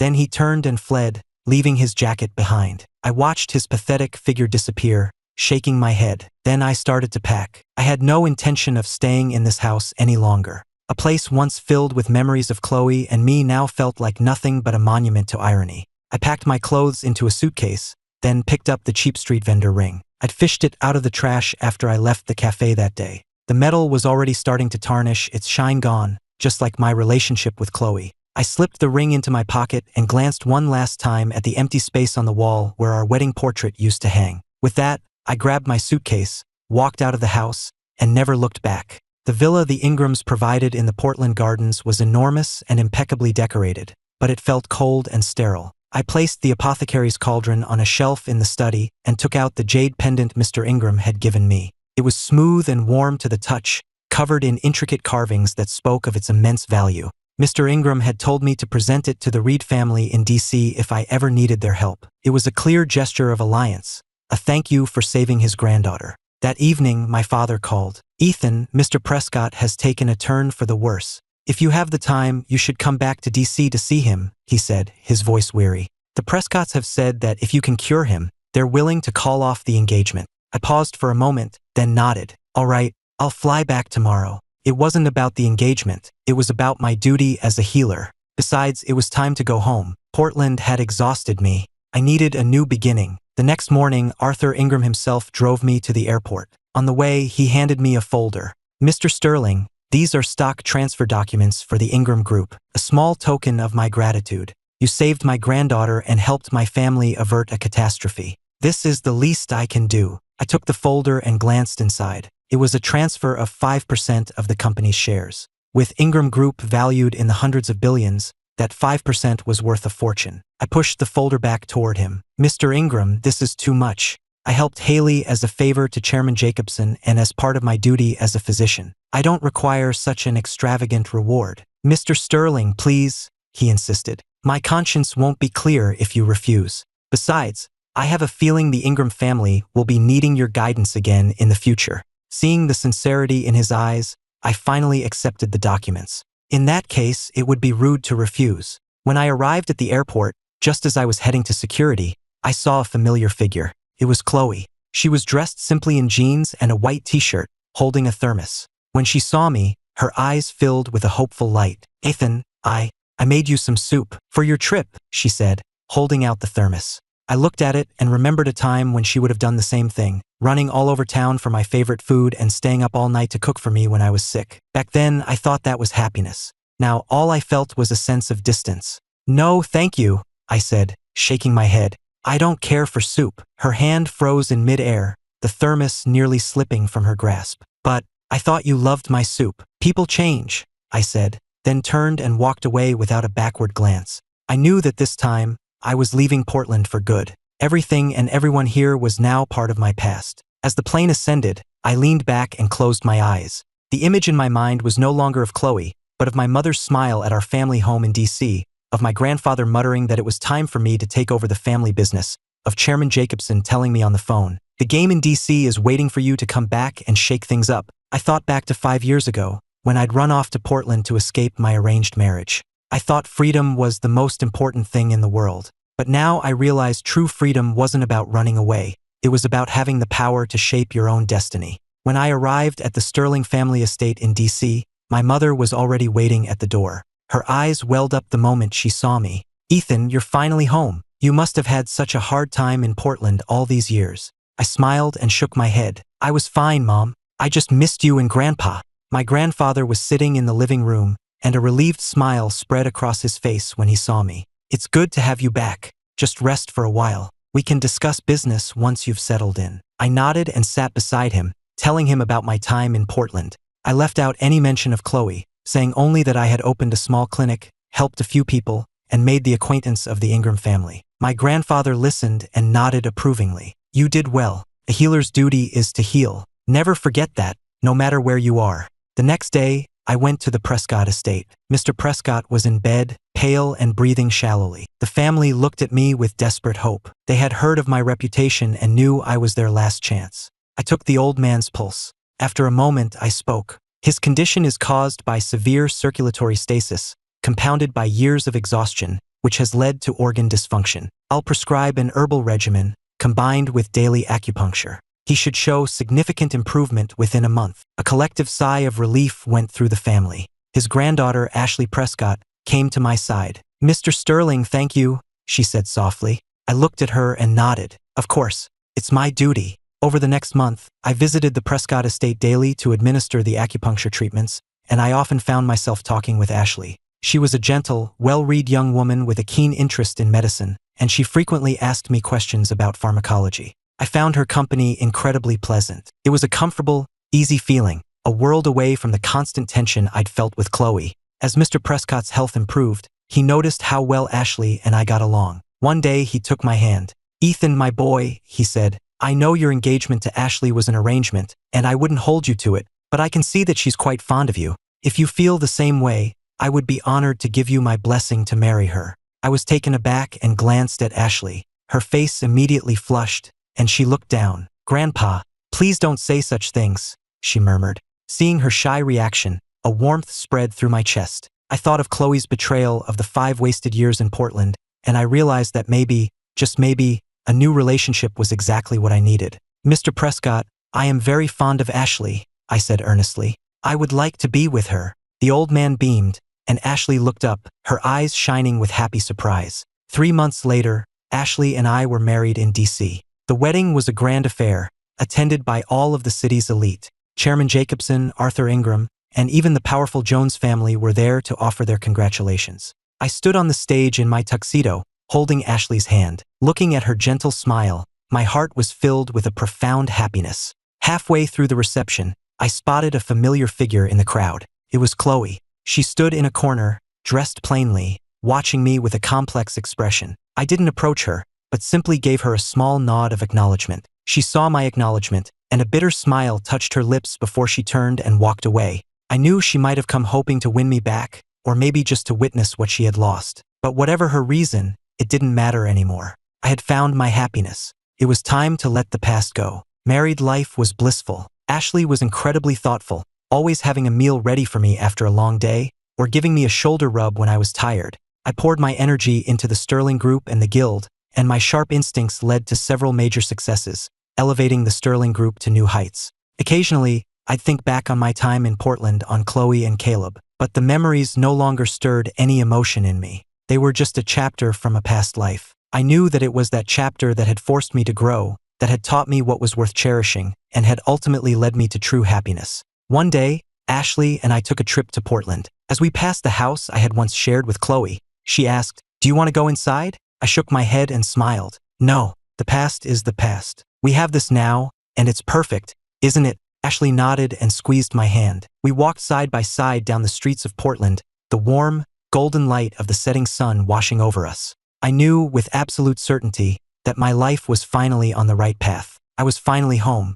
Then he turned and fled, leaving his jacket behind. I watched his pathetic figure disappear, shaking my head. Then I started to pack. I had no intention of staying in this house any longer. A place once filled with memories of Chloe and me now felt like nothing but a monument to irony. I packed my clothes into a suitcase, then picked up the cheap street vendor ring. I'd fished it out of the trash after I left the cafe that day. The metal was already starting to tarnish, its shine gone, just like my relationship with Chloe. I slipped the ring into my pocket and glanced one last time at the empty space on the wall where our wedding portrait used to hang. With that, I grabbed my suitcase, walked out of the house, and never looked back. The villa the Ingrams provided in the Portland Gardens was enormous and impeccably decorated, but it felt cold and sterile. I placed the apothecary's cauldron on a shelf in the study and took out the jade pendant Mr. Ingram had given me. It was smooth and warm to the touch, covered in intricate carvings that spoke of its immense value. Mr. Ingram had told me to present it to the Reed family in D.C. if I ever needed their help. It was a clear gesture of alliance, a thank you for saving his granddaughter. That evening, my father called. Ethan, Mr. Prescott has taken a turn for the worse. If you have the time, you should come back to D.C. to see him, he said, his voice weary. The Prescotts have said that if you can cure him, they're willing to call off the engagement. I paused for a moment, then nodded. All right, I'll fly back tomorrow. It wasn't about the engagement. It was about my duty as a healer. Besides, it was time to go home. Portland had exhausted me. I needed a new beginning. The next morning, Arthur Ingram himself drove me to the airport. On the way, he handed me a folder. Mr. Sterling, these are stock transfer documents for the Ingram Group, a small token of my gratitude. You saved my granddaughter and helped my family avert a catastrophe. This is the least I can do. I took the folder and glanced inside. It was a transfer of 5% of the company's shares. With Ingram Group valued in the hundreds of billions, that 5% was worth a fortune. I pushed the folder back toward him. Mr. Ingram, this is too much. I helped Haley as a favor to Chairman Jacobson and as part of my duty as a physician. I don't require such an extravagant reward. Mr. Sterling, please, he insisted. My conscience won't be clear if you refuse. Besides, I have a feeling the Ingram family will be needing your guidance again in the future. Seeing the sincerity in his eyes, I finally accepted the documents. In that case, it would be rude to refuse. When I arrived at the airport, just as I was heading to security, I saw a familiar figure. It was Chloe. She was dressed simply in jeans and a white t-shirt, holding a thermos. When she saw me, her eyes filled with a hopeful light. Ethan, I made you some soup for your trip, she said, holding out the thermos. I looked at it and remembered a time when she would have done the same thing, running all over town for my favorite food and staying up all night to cook for me when I was sick. Back then, I thought that was happiness. Now, all I felt was a sense of distance. No, thank you, I said, shaking my head. I don't care for soup. Her hand froze in mid-air, the thermos nearly slipping from her grasp. But I thought you loved my soup. People change, I said, then turned and walked away without a backward glance. I knew that this time, I was leaving Portland for good. Everything and everyone here was now part of my past. As the plane ascended, I leaned back and closed my eyes. The image in my mind was no longer of Chloe, but of my mother's smile at our family home in D.C., of my grandfather muttering that it was time for me to take over the family business, of Chairman Jacobson telling me on the phone, "The game in D.C. is waiting for you to come back and shake things up." I thought back to 5 years ago, when I'd run off to Portland to escape my arranged marriage. I thought freedom was the most important thing in the world. But now I realized true freedom wasn't about running away. It was about having the power to shape your own destiny. When I arrived at the Sterling family estate in D.C., my mother was already waiting at the door. Her eyes welled up the moment she saw me. "Ethan, you're finally home. You must have had such a hard time in Portland all these years." I smiled and shook my head. "I was fine, Mom. I just missed you and Grandpa." My grandfather was sitting in the living room, and a relieved smile spread across his face when he saw me. "It's good to have you back. Just rest for a while. We can discuss business once you've settled in." I nodded and sat beside him, telling him about my time in Portland. I left out any mention of Chloe, saying only that I had opened a small clinic, helped a few people, and made the acquaintance of the Ingram family. My grandfather listened and nodded approvingly. "You did well. A healer's duty is to heal. Never forget that, no matter where you are." The next day, I went to the Prescott estate. Mr. Prescott was in bed, pale and breathing shallowly. The family looked at me with desperate hope. They had heard of my reputation and knew I was their last chance. I took the old man's pulse. After a moment, I spoke. "His condition is caused by severe circulatory stasis, compounded by years of exhaustion, which has led to organ dysfunction. I'll prescribe an herbal regimen, combined with daily acupuncture. He should show significant improvement within a month." A collective sigh of relief went through the family. His granddaughter, Ashley Prescott, came to my side. "Mr. Sterling, thank you," she said softly. I looked at her and nodded. "Of course, it's my duty." Over the next month, I visited the Prescott estate daily to administer the acupuncture treatments, and I often found myself talking with Ashley. She was a gentle, well-read young woman with a keen interest in medicine, and she frequently asked me questions about pharmacology. I found her company incredibly pleasant. It was a comfortable, easy feeling, a world away from the constant tension I'd felt with Chloe. As Mr. Prescott's health improved, he noticed how well Ashley and I got along. One day, he took my hand. "Ethan, my boy," he said, "I know your engagement to Ashley was an arrangement, and I wouldn't hold you to it, but I can see that she's quite fond of you. If you feel the same way, I would be honored to give you my blessing to marry her." I was taken aback and glanced at Ashley. Her face immediately flushed, and she looked down. "Grandpa, please don't say such things," she murmured. Seeing her shy reaction, a warmth spread through my chest. I thought of Chloe's betrayal of the 5 wasted years in Portland, and I realized that maybe, just maybe, a new relationship was exactly what I needed. "Mr. Prescott, I am very fond of Ashley," I said earnestly. "I would like to be with her." The old man beamed, and Ashley looked up, her eyes shining with happy surprise. 3 months later, Ashley and I were married in D.C. The wedding was a grand affair, attended by all of the city's elite. Chairman Jacobson, Arthur Ingram, and even the powerful Jones family were there to offer their congratulations. I stood on the stage in my tuxedo, holding Ashley's hand. Looking at her gentle smile, my heart was filled with a profound happiness. Halfway through the reception, I spotted a familiar figure in the crowd. It was Chloe. She stood in a corner, dressed plainly, watching me with a complex expression. I didn't approach her, but simply gave her a small nod of acknowledgement. She saw my acknowledgement, and a bitter smile touched her lips before she turned and walked away. I knew she might have come hoping to win me back, or maybe just to witness what she had lost. But whatever her reason, it didn't matter anymore. I had found my happiness. It was time to let the past go. Married life was blissful. Ashley was incredibly thoughtful, always having a meal ready for me after a long day, or giving me a shoulder rub when I was tired. I poured my energy into the Sterling Group and the Guild, and my sharp instincts led to several major successes, elevating the Sterling Group to new heights. Occasionally, I'd think back on my time in Portland on Chloe and Caleb, but the memories no longer stirred any emotion in me. They were just a chapter from a past life. I knew that it was that chapter that had forced me to grow, that had taught me what was worth cherishing, and had ultimately led me to true happiness. One day, Ashley and I took a trip to Portland. As we passed the house I had once shared with Chloe, she asked, "Do you want to go inside?" I shook my head and smiled. "No, the past is the past. We have this now, and it's perfect, isn't it?" Ashley nodded and squeezed my hand. We walked side by side down the streets of Portland, the warm, golden light of the setting sun washing over us. I knew with absolute certainty that my life was finally on the right path. I was finally home,